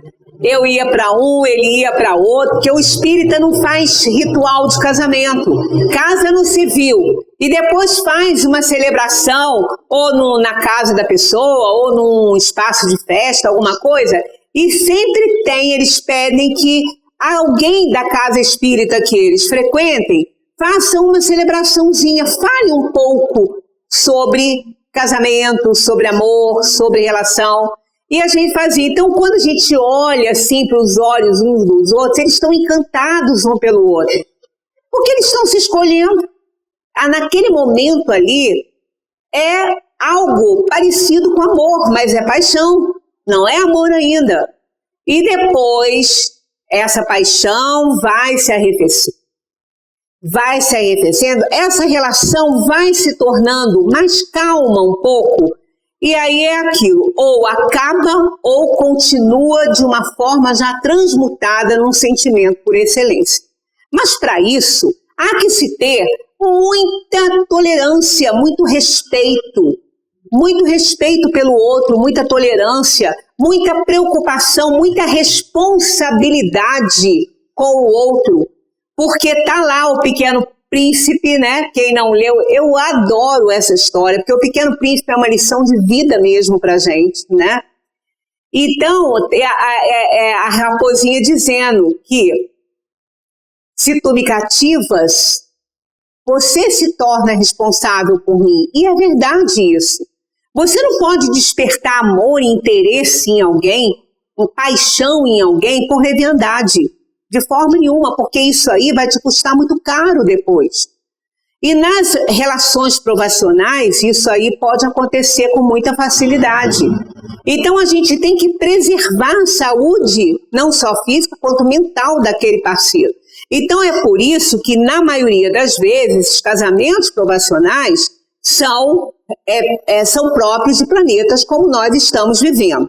Eu ia para um, ele ia para outro, porque o espírita não faz ritual de casamento, casa no civil, e depois faz uma celebração, ou na casa da pessoa, ou num espaço de festa, alguma coisa, e sempre eles pedem que alguém da casa espírita que eles frequentem faça uma celebraçãozinha, fale um pouco sobre casamento, sobre amor, sobre relação. E a gente fazia. Então, quando a gente olha assim para os olhos uns dos outros, eles estão encantados um pelo outro. Porque eles estão se escolhendo. Naquele momento ali, é algo parecido com amor, mas é paixão. Não é amor ainda. E depois, essa paixão vai se arrefecer. Vai se arrefecendo, essa relação vai se tornando mais calma um pouco, e aí é aquilo, ou acaba ou continua de uma forma já transmutada num sentimento por excelência. Mas para isso, há que se ter muita tolerância, muito respeito pelo outro, muita tolerância, muita preocupação, muita responsabilidade com o outro. Porque tá lá o Pequeno Príncipe, né? Quem não leu, eu adoro essa história, porque o Pequeno Príncipe é uma lição de vida mesmo pra gente, né? Então, a raposinha dizendo que se tu me cativas, você se torna responsável por mim. E é verdade isso. Você não pode despertar amor e interesse em alguém, paixão em alguém por leviandade. De forma nenhuma, porque isso aí vai te custar muito caro depois. E nas relações provacionais, isso aí pode acontecer com muita facilidade. Então a gente tem que preservar a saúde, não só física, quanto mental daquele parceiro. Então é por isso que, na maioria das vezes, os casamentos provacionais são próprios de planetas como nós estamos vivendo.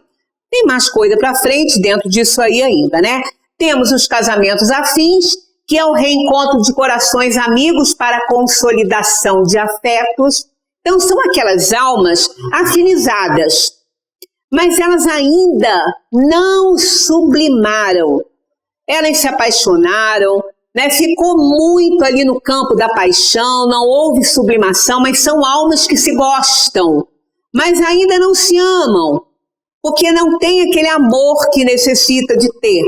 Tem mais coisa para frente dentro disso aí ainda, né? Temos os casamentos afins, que é o reencontro de corações amigos para a consolidação de afetos. Então, são aquelas almas afinizadas, mas elas ainda não sublimaram. Elas se apaixonaram, né? Ficou muito ali no campo da paixão, não houve sublimação, mas são almas que se gostam, mas ainda não se amam, porque não tem aquele amor que necessita de ter.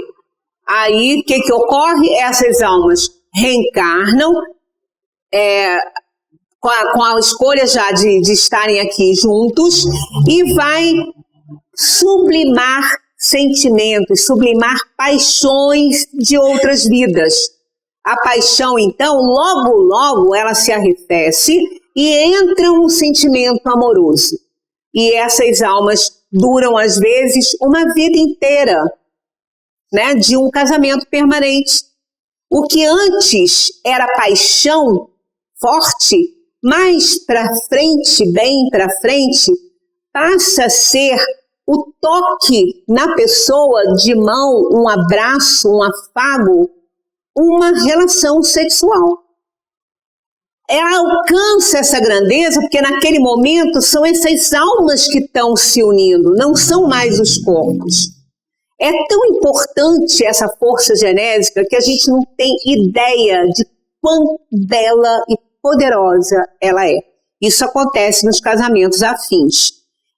Aí, o que ocorre? Essas almas reencarnam com a escolha já de estarem aqui juntos e vai sublimar sentimentos, sublimar paixões de outras vidas. A paixão, então, logo ela se arrefece e entra um sentimento amoroso. E essas almas duram, às vezes, uma vida inteira, né, de um casamento permanente. O que antes era paixão forte, mais para frente, bem para frente, passa a ser o toque na pessoa de mão, um abraço, um afago, uma relação sexual. Ela alcança essa grandeza porque naquele momento são essas almas que estão se unindo, não são mais os corpos. É tão importante essa força genésica que a gente não tem ideia de quão bela e poderosa ela é. Isso acontece nos casamentos afins.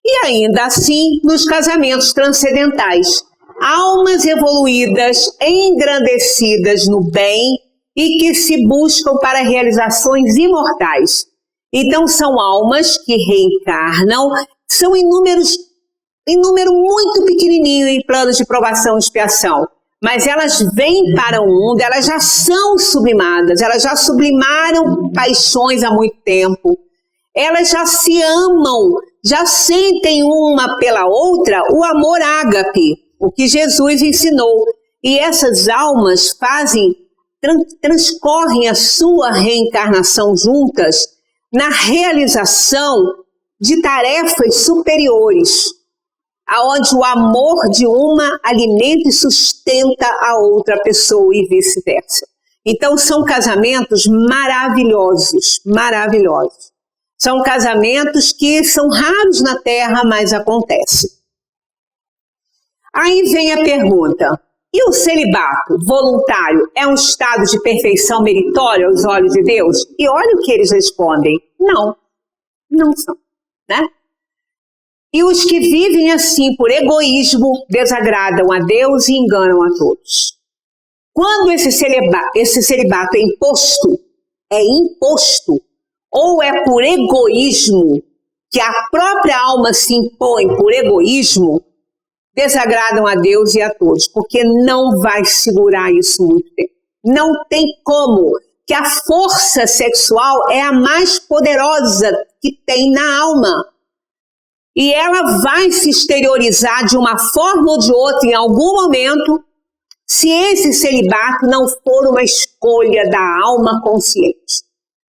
E ainda assim, nos casamentos transcendentais. Almas evoluídas, engrandecidas no bem e que se buscam para realizações imortais. Então, são almas que reencarnam, são em número muito pequenininho em planos de provação e expiação, mas elas vêm para o mundo, elas já são sublimadas, elas já sublimaram paixões há muito tempo, elas já se amam, já sentem uma pela outra o amor ágape, o que Jesus ensinou. E essas almas transcorrem a sua reencarnação juntas na realização de tarefas superiores, aonde o amor de uma alimenta e sustenta a outra pessoa e vice-versa. Então são casamentos maravilhosos, maravilhosos. São casamentos que são raros na Terra, mas acontecem. Aí vem a pergunta, e o celibato voluntário é um estado de perfeição meritória aos olhos de Deus? E olha o que eles respondem, não são, né? E os que vivem assim por egoísmo desagradam a Deus e enganam a todos. Quando esse celibato é imposto, ou é por egoísmo, que a própria alma se impõe por egoísmo, desagradam a Deus e a todos, porque não vai segurar isso muito tempo. Não tem como, que a força sexual é a mais poderosa que tem na alma. E ela vai se exteriorizar de uma forma ou de outra em algum momento, se esse celibato não for uma escolha da alma consciente,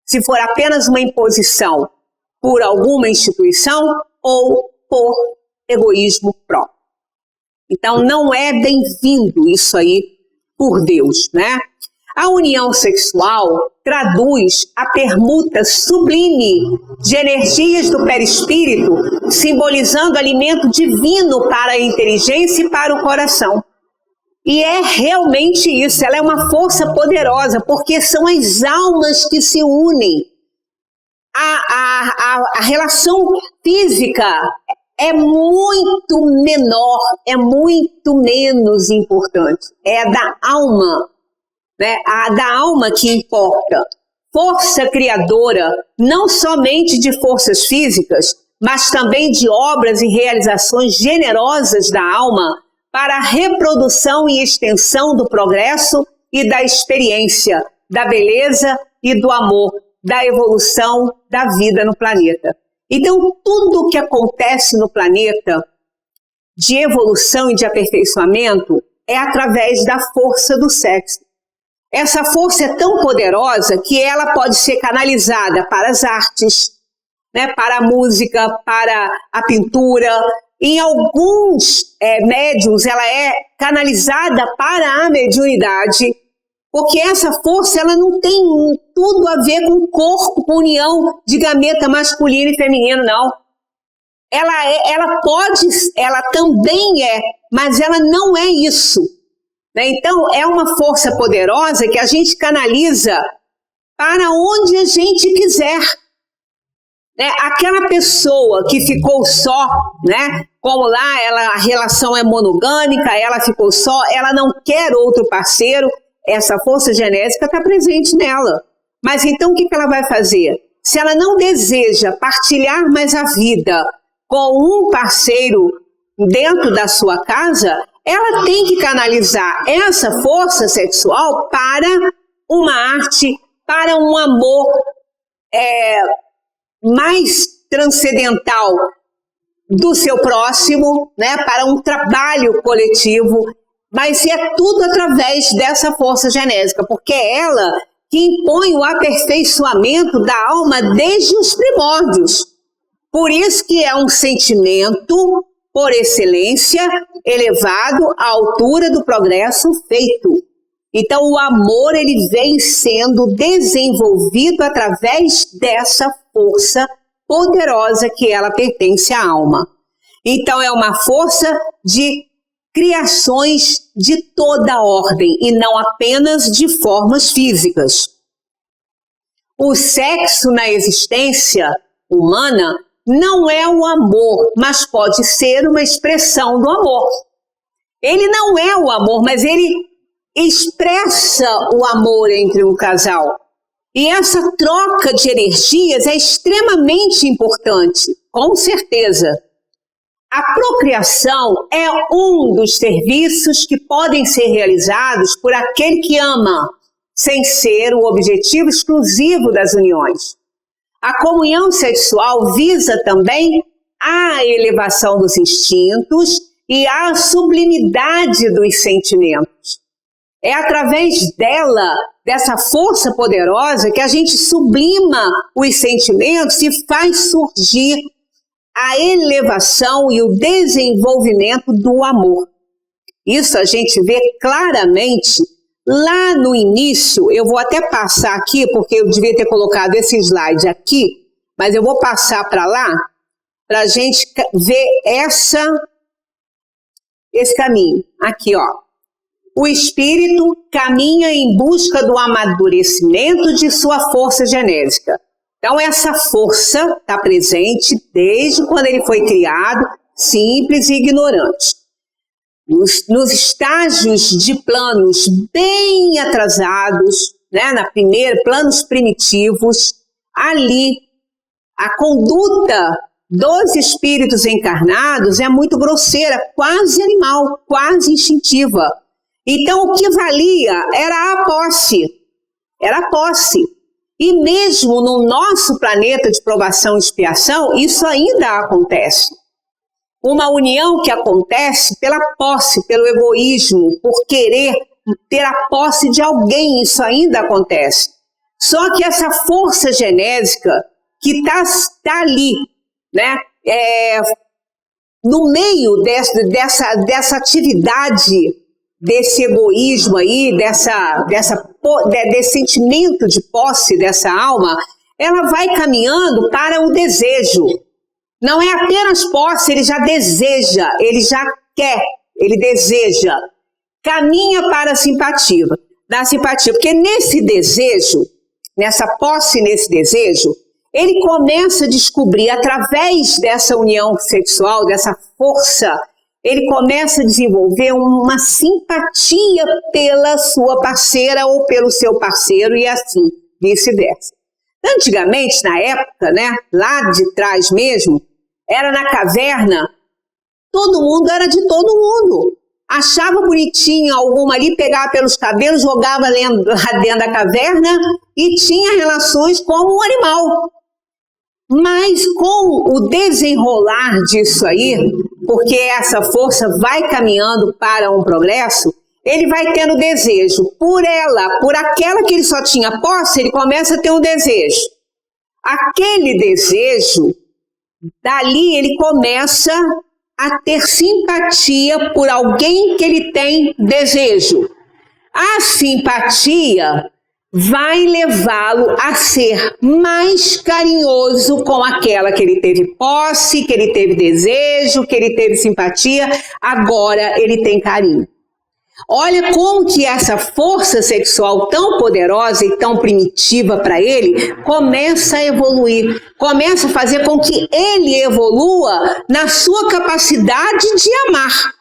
se for apenas uma imposição por alguma instituição ou por egoísmo próprio. Então, não é bem-vindo isso aí por Deus, né? A união sexual traduz a permuta sublime de energias do perispírito, simbolizando alimento divino para a inteligência e para o coração. E é realmente isso, ela é uma força poderosa, porque são as almas que se unem. A relação física é muito menor, é muito menos importante. É a da alma, né? A da alma que importa. Força criadora, não somente de forças físicas, mas também de obras e realizações generosas da alma para a reprodução e extensão do progresso e da experiência, da beleza e do amor, da evolução da vida no planeta. Então, tudo o que acontece no planeta de evolução e de aperfeiçoamento é através da força do sexo. Essa força é tão poderosa que ela pode ser canalizada para as artes, né, para a música, para a pintura. Em alguns médiuns, ela é canalizada para a mediunidade, porque essa força ela não tem tudo a ver com o corpo, com união de gameta masculino e feminino, não. Ela também é, mas ela não é isso. Né? Então, é uma força poderosa que a gente canaliza para onde a gente quiser. Né? Aquela pessoa que ficou só, né? Como lá a relação é monogâmica, ela ficou só, ela não quer outro parceiro, essa força genética está presente nela. Mas então o que ela vai fazer? Se ela não deseja partilhar mais a vida com um parceiro dentro da sua casa, ela tem que canalizar essa força sexual para uma arte, para um amor mais transcendental do seu próximo, né, para um trabalho coletivo, mas é tudo através dessa força genética, porque é ela que impõe o aperfeiçoamento da alma desde os primórdios. Por isso que é um sentimento, por excelência, elevado à altura do progresso feito. Então, o amor ele vem sendo desenvolvido através dessa força poderosa que ela pertence à alma. Então, é uma força de criações de toda ordem e não apenas de formas físicas. O sexo na existência humana não é o amor, mas pode ser uma expressão do amor. Ele não é o amor, mas ele expressa o amor entre um casal. E essa troca de energias é extremamente importante, com certeza. A procriação é um dos serviços que podem ser realizados por aquele que ama, sem ser o objetivo exclusivo das uniões. A comunhão sexual visa também a elevação dos instintos e a sublimidade dos sentimentos. É através dela, dessa força poderosa, que a gente sublima os sentimentos e faz surgir a elevação e o desenvolvimento do amor. Isso a gente vê claramente lá no início. Eu vou até passar aqui, porque eu devia ter colocado esse slide aqui, mas eu vou passar para lá, para a gente ver esse caminho. Aqui, ó. O espírito caminha em busca do amadurecimento de sua força genética. Então, essa força está presente desde quando ele foi criado, simples e ignorante. Nos estágios de planos bem atrasados, né, planos primitivos, ali a conduta dos espíritos encarnados é muito grosseira, quase animal, quase instintiva. Então, o que valia era a posse. Era a posse. E mesmo no nosso planeta de provação e expiação, isso ainda acontece. uma união que acontece pela posse, pelo egoísmo, por querer ter a posse de alguém, isso ainda acontece. Só que essa força genésica que tá ali, né, no meio dessa atividade, desse egoísmo aí, desse sentimento de posse dessa alma, ela vai caminhando para o desejo. Não é apenas posse, ele já deseja, ele já quer, ele deseja. Caminha para a simpatia, porque nesse desejo, nessa posse, nesse desejo, ele começa a descobrir, através dessa união sexual, dessa força, ele começa a desenvolver uma simpatia pela sua parceira ou pelo seu parceiro e assim, vice-versa. Antigamente, na época, né, lá de trás mesmo, era na caverna, todo mundo era de todo mundo. Achava bonitinho alguma ali, pegava pelos cabelos, jogava lá dentro da caverna e tinha relações como um animal. Mas com o desenrolar disso aí, porque essa força vai caminhando para um progresso, ele vai tendo desejo por ela, por aquela que ele só tinha posse, ele começa a ter um desejo. Aquele desejo, dali ele começa a ter simpatia por alguém que ele tem desejo. A simpatia vai levá-lo a ser mais carinhoso com aquela que ele teve posse, que ele teve desejo, que ele teve simpatia, agora ele tem carinho. Olha como que essa força sexual tão poderosa e tão primitiva para ele começa a evoluir, começa a fazer com que ele evolua na sua capacidade de amar.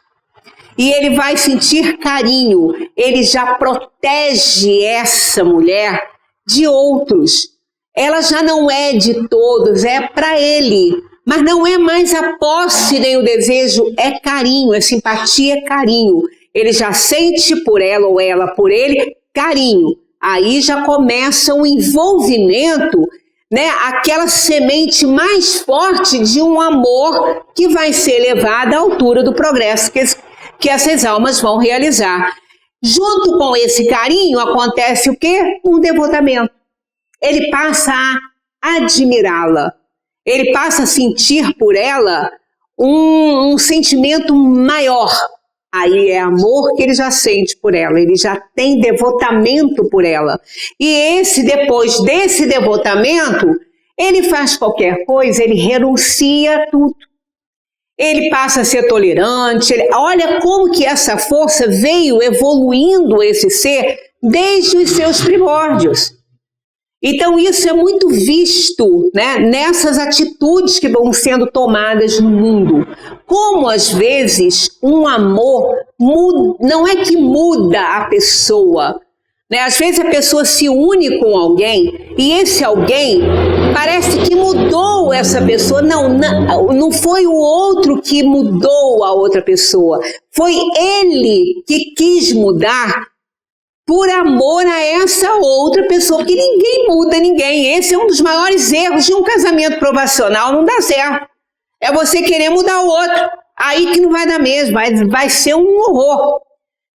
E ele vai sentir carinho, ele já protege essa mulher de outros. Ela já não é de todos, é para ele. Mas não é mais a posse nem o desejo, é carinho, é simpatia, é carinho. Ele já sente por ela ou ela por ele carinho. Aí já começa um envolvimento, né? Aquela semente mais forte de um amor que vai ser levado à altura do progresso que essas almas vão realizar. Junto com esse carinho acontece o quê? Um devotamento. Ele passa a admirá-la. Ele passa a sentir por ela um sentimento maior. Aí é amor que ele já sente por ela, ele já tem devotamento por ela. E depois desse devotamento, ele faz qualquer coisa, ele renuncia a tudo. Ele passa a ser tolerante. Olha como que essa força veio evoluindo esse ser desde os seus primórdios. Então isso é muito visto, né, nessas atitudes que vão sendo tomadas no mundo. Como às vezes um amor não é que muda a pessoa, né? Às vezes a pessoa se une com alguém e esse alguém parece que mudou essa pessoa. Não foi o outro que mudou a outra pessoa. Foi ele que quis mudar por amor a essa outra pessoa, porque ninguém muda ninguém. Esse é um dos maiores erros de um casamento provacional, não dá certo. É você querer mudar o outro, aí que não vai dar mesmo, vai ser um horror.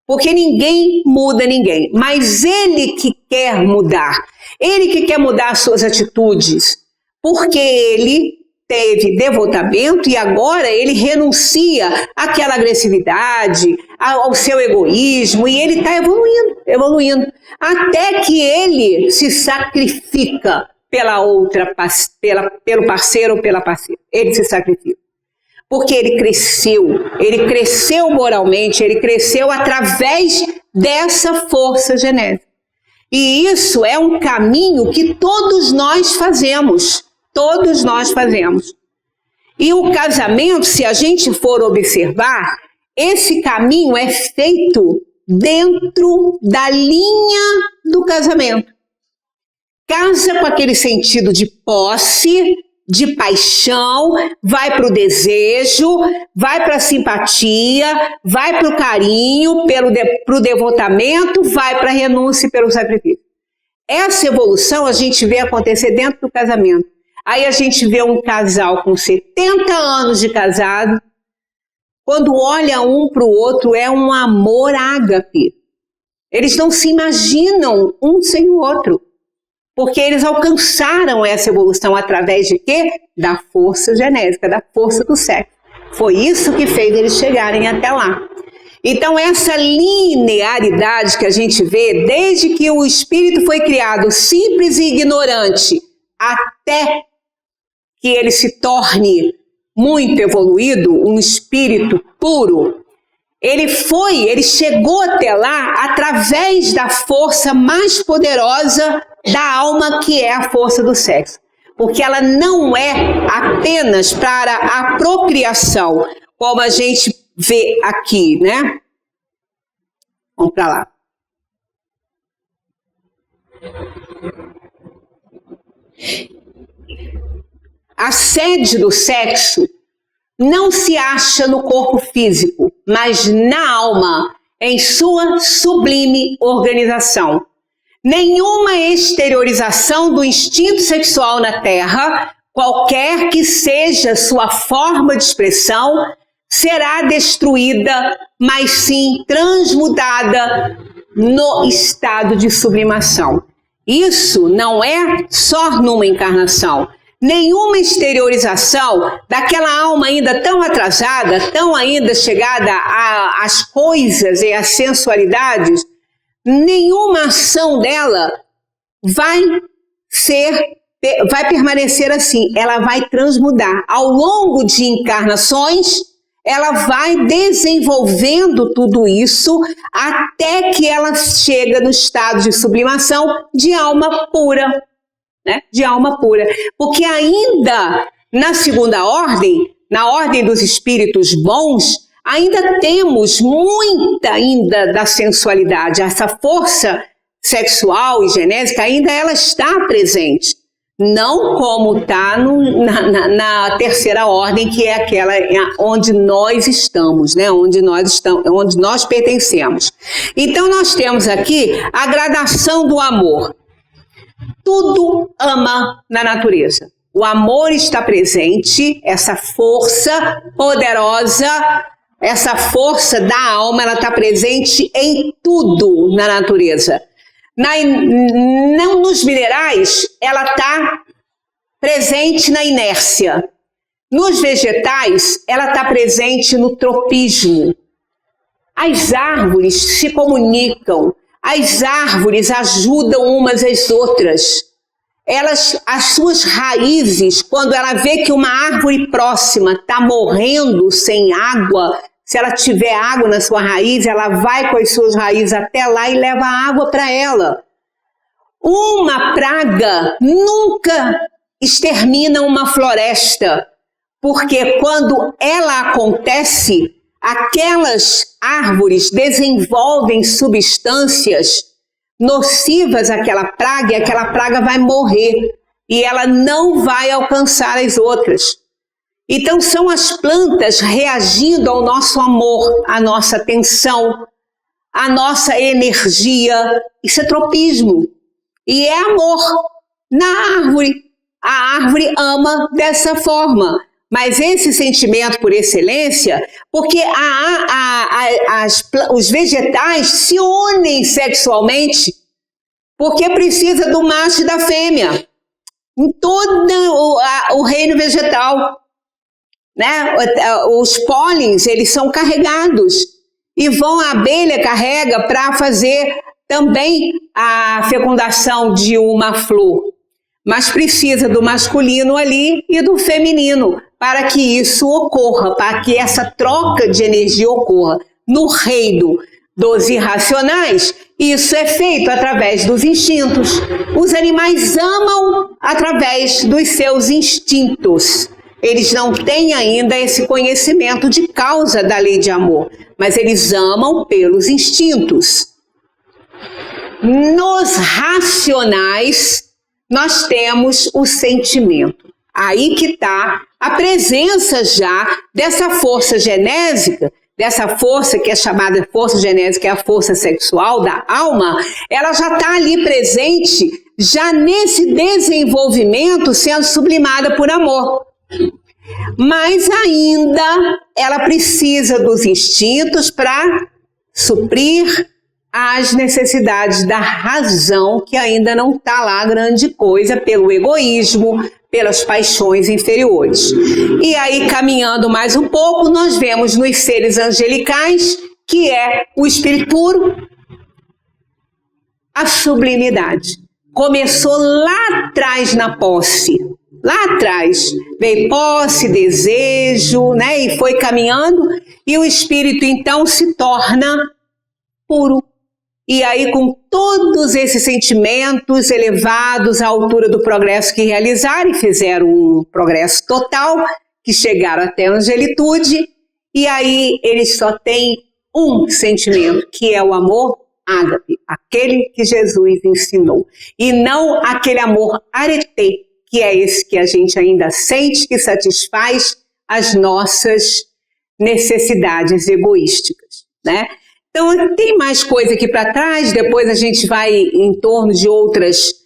Porque ninguém muda ninguém, mas ele que quer mudar, ele que quer mudar as suas atitudes, porque ele teve devotamento e agora ele renuncia àquela agressividade, ao seu egoísmo, e ele está evoluindo, até que ele se sacrifica pelo parceiro ou pela parceira. Ele se sacrifica. Porque ele cresceu moralmente, ele cresceu através dessa força genética. E isso é um caminho que todos nós fazemos. Todos nós fazemos. E o casamento, se a gente for observar, esse caminho é feito dentro da linha do casamento. Casa com aquele sentido de posse, de paixão, vai para o desejo, vai para a simpatia, vai para o carinho, para o devotamento, vai para a renúncia e pelo sacrifício. Essa evolução a gente vê acontecer dentro do casamento. Aí a gente vê um casal com 70 anos de casado, quando olha um para o outro, é um amor ágape. Eles não se imaginam um sem o outro, porque eles alcançaram essa evolução através de quê? Da força genésica, da força do sexo. Foi isso que fez eles chegarem até lá. Então, essa linearidade que a gente vê, desde que o espírito foi criado simples e ignorante, até que ele se torne muito evoluído, um espírito puro, ele chegou até lá através da força mais poderosa da alma, que é a força do sexo. Porque ela não é apenas para a procriação, como a gente vê aqui, né? Vamos para lá. A sede do sexo não se acha no corpo físico, mas na alma, em sua sublime organização. Nenhuma exteriorização do instinto sexual na Terra, qualquer que seja sua forma de expressão, será destruída, mas sim transmudada no estado de sublimação. Isso não é só numa encarnação. Nenhuma exteriorização daquela alma ainda tão atrasada, tão ainda chegada às coisas e às sensualidades, nenhuma ação dela vai permanecer assim. Ela vai transmudar. Ao longo de encarnações, ela vai desenvolvendo tudo isso até que ela chega no estado de sublimação de alma pura. Né? De alma pura. Porque ainda na segunda ordem, na ordem dos espíritos bons, ainda temos muita ainda da sensualidade. Essa força sexual e genésica ainda ela está presente. Não como está na terceira ordem, que é aquela onde nós estamos, né? Onde nós pertencemos. Então nós temos aqui a gradação do amor. Tudo ama na natureza. O amor está presente, essa força poderosa, essa força da alma, ela está presente em tudo na natureza. Nos minerais, ela está presente na inércia. Nos vegetais, ela está presente no tropismo. As árvores se comunicam. As árvores ajudam umas às outras. As suas raízes, quando ela vê que uma árvore próxima está morrendo sem água, se ela tiver água na sua raiz, ela vai com as suas raízes até lá e leva água para ela. Uma praga nunca extermina uma floresta, porque quando ela acontece, aquelas árvores desenvolvem substâncias nocivas àquela praga, e aquela praga vai morrer e ela não vai alcançar as outras. Então são as plantas reagindo ao nosso amor, à nossa atenção, à nossa energia. Isso é tropismo e é amor na árvore. A árvore ama dessa forma. Mas esse sentimento por excelência, porque os vegetais se unem sexualmente, porque precisa do macho e da fêmea, em todo o reino vegetal. Né? Os pólens, eles são carregados, e a abelha carrega para fazer também a fecundação de uma flor. Mas precisa do masculino ali e do feminino para que isso ocorra, para que essa troca de energia ocorra. No reino dos irracionais, isso é feito através dos instintos. Os animais amam através dos seus instintos. Eles não têm ainda esse conhecimento de causa da lei de amor, mas eles amam pelos instintos. Nos racionais, nós temos o sentimento. Aí que está a presença já dessa força genésica, dessa força que é chamada força genésica, que é a força sexual da alma, ela já está ali presente, já nesse desenvolvimento sendo sublimada por amor. Mas ainda ela precisa dos instintos para suprir as necessidades da razão, que ainda não está lá grande coisa, pelo egoísmo, pelas paixões inferiores. E aí, caminhando mais um pouco, nós vemos nos seres angelicais, que é o espírito puro, a sublimidade. Começou lá atrás na posse. Lá atrás veio posse, desejo, né? E foi caminhando, e o espírito então se torna puro. E aí, com todos esses sentimentos elevados à altura do progresso que realizaram, e fizeram um progresso total, que chegaram até a angelitude, e aí eles só têm um sentimento, que é o amor ágape, aquele que Jesus ensinou, e não aquele amor aretê, que é esse que a gente ainda sente, que satisfaz as nossas necessidades egoísticas, né? Então, tem mais coisa aqui para trás, depois a gente vai em torno de outras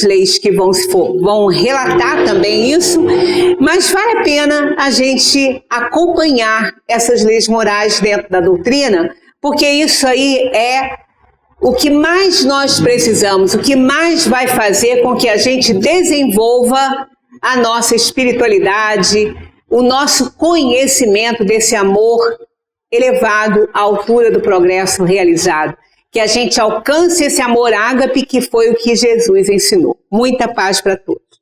leis que vão relatar também isso, mas vale a pena a gente acompanhar essas leis morais dentro da doutrina, porque isso aí é o que mais nós precisamos, o que mais vai fazer com que a gente desenvolva a nossa espiritualidade, o nosso conhecimento desse amor elevado à altura do progresso realizado. Que a gente alcance esse amor ágape, que foi o que Jesus ensinou. Muita paz para todos.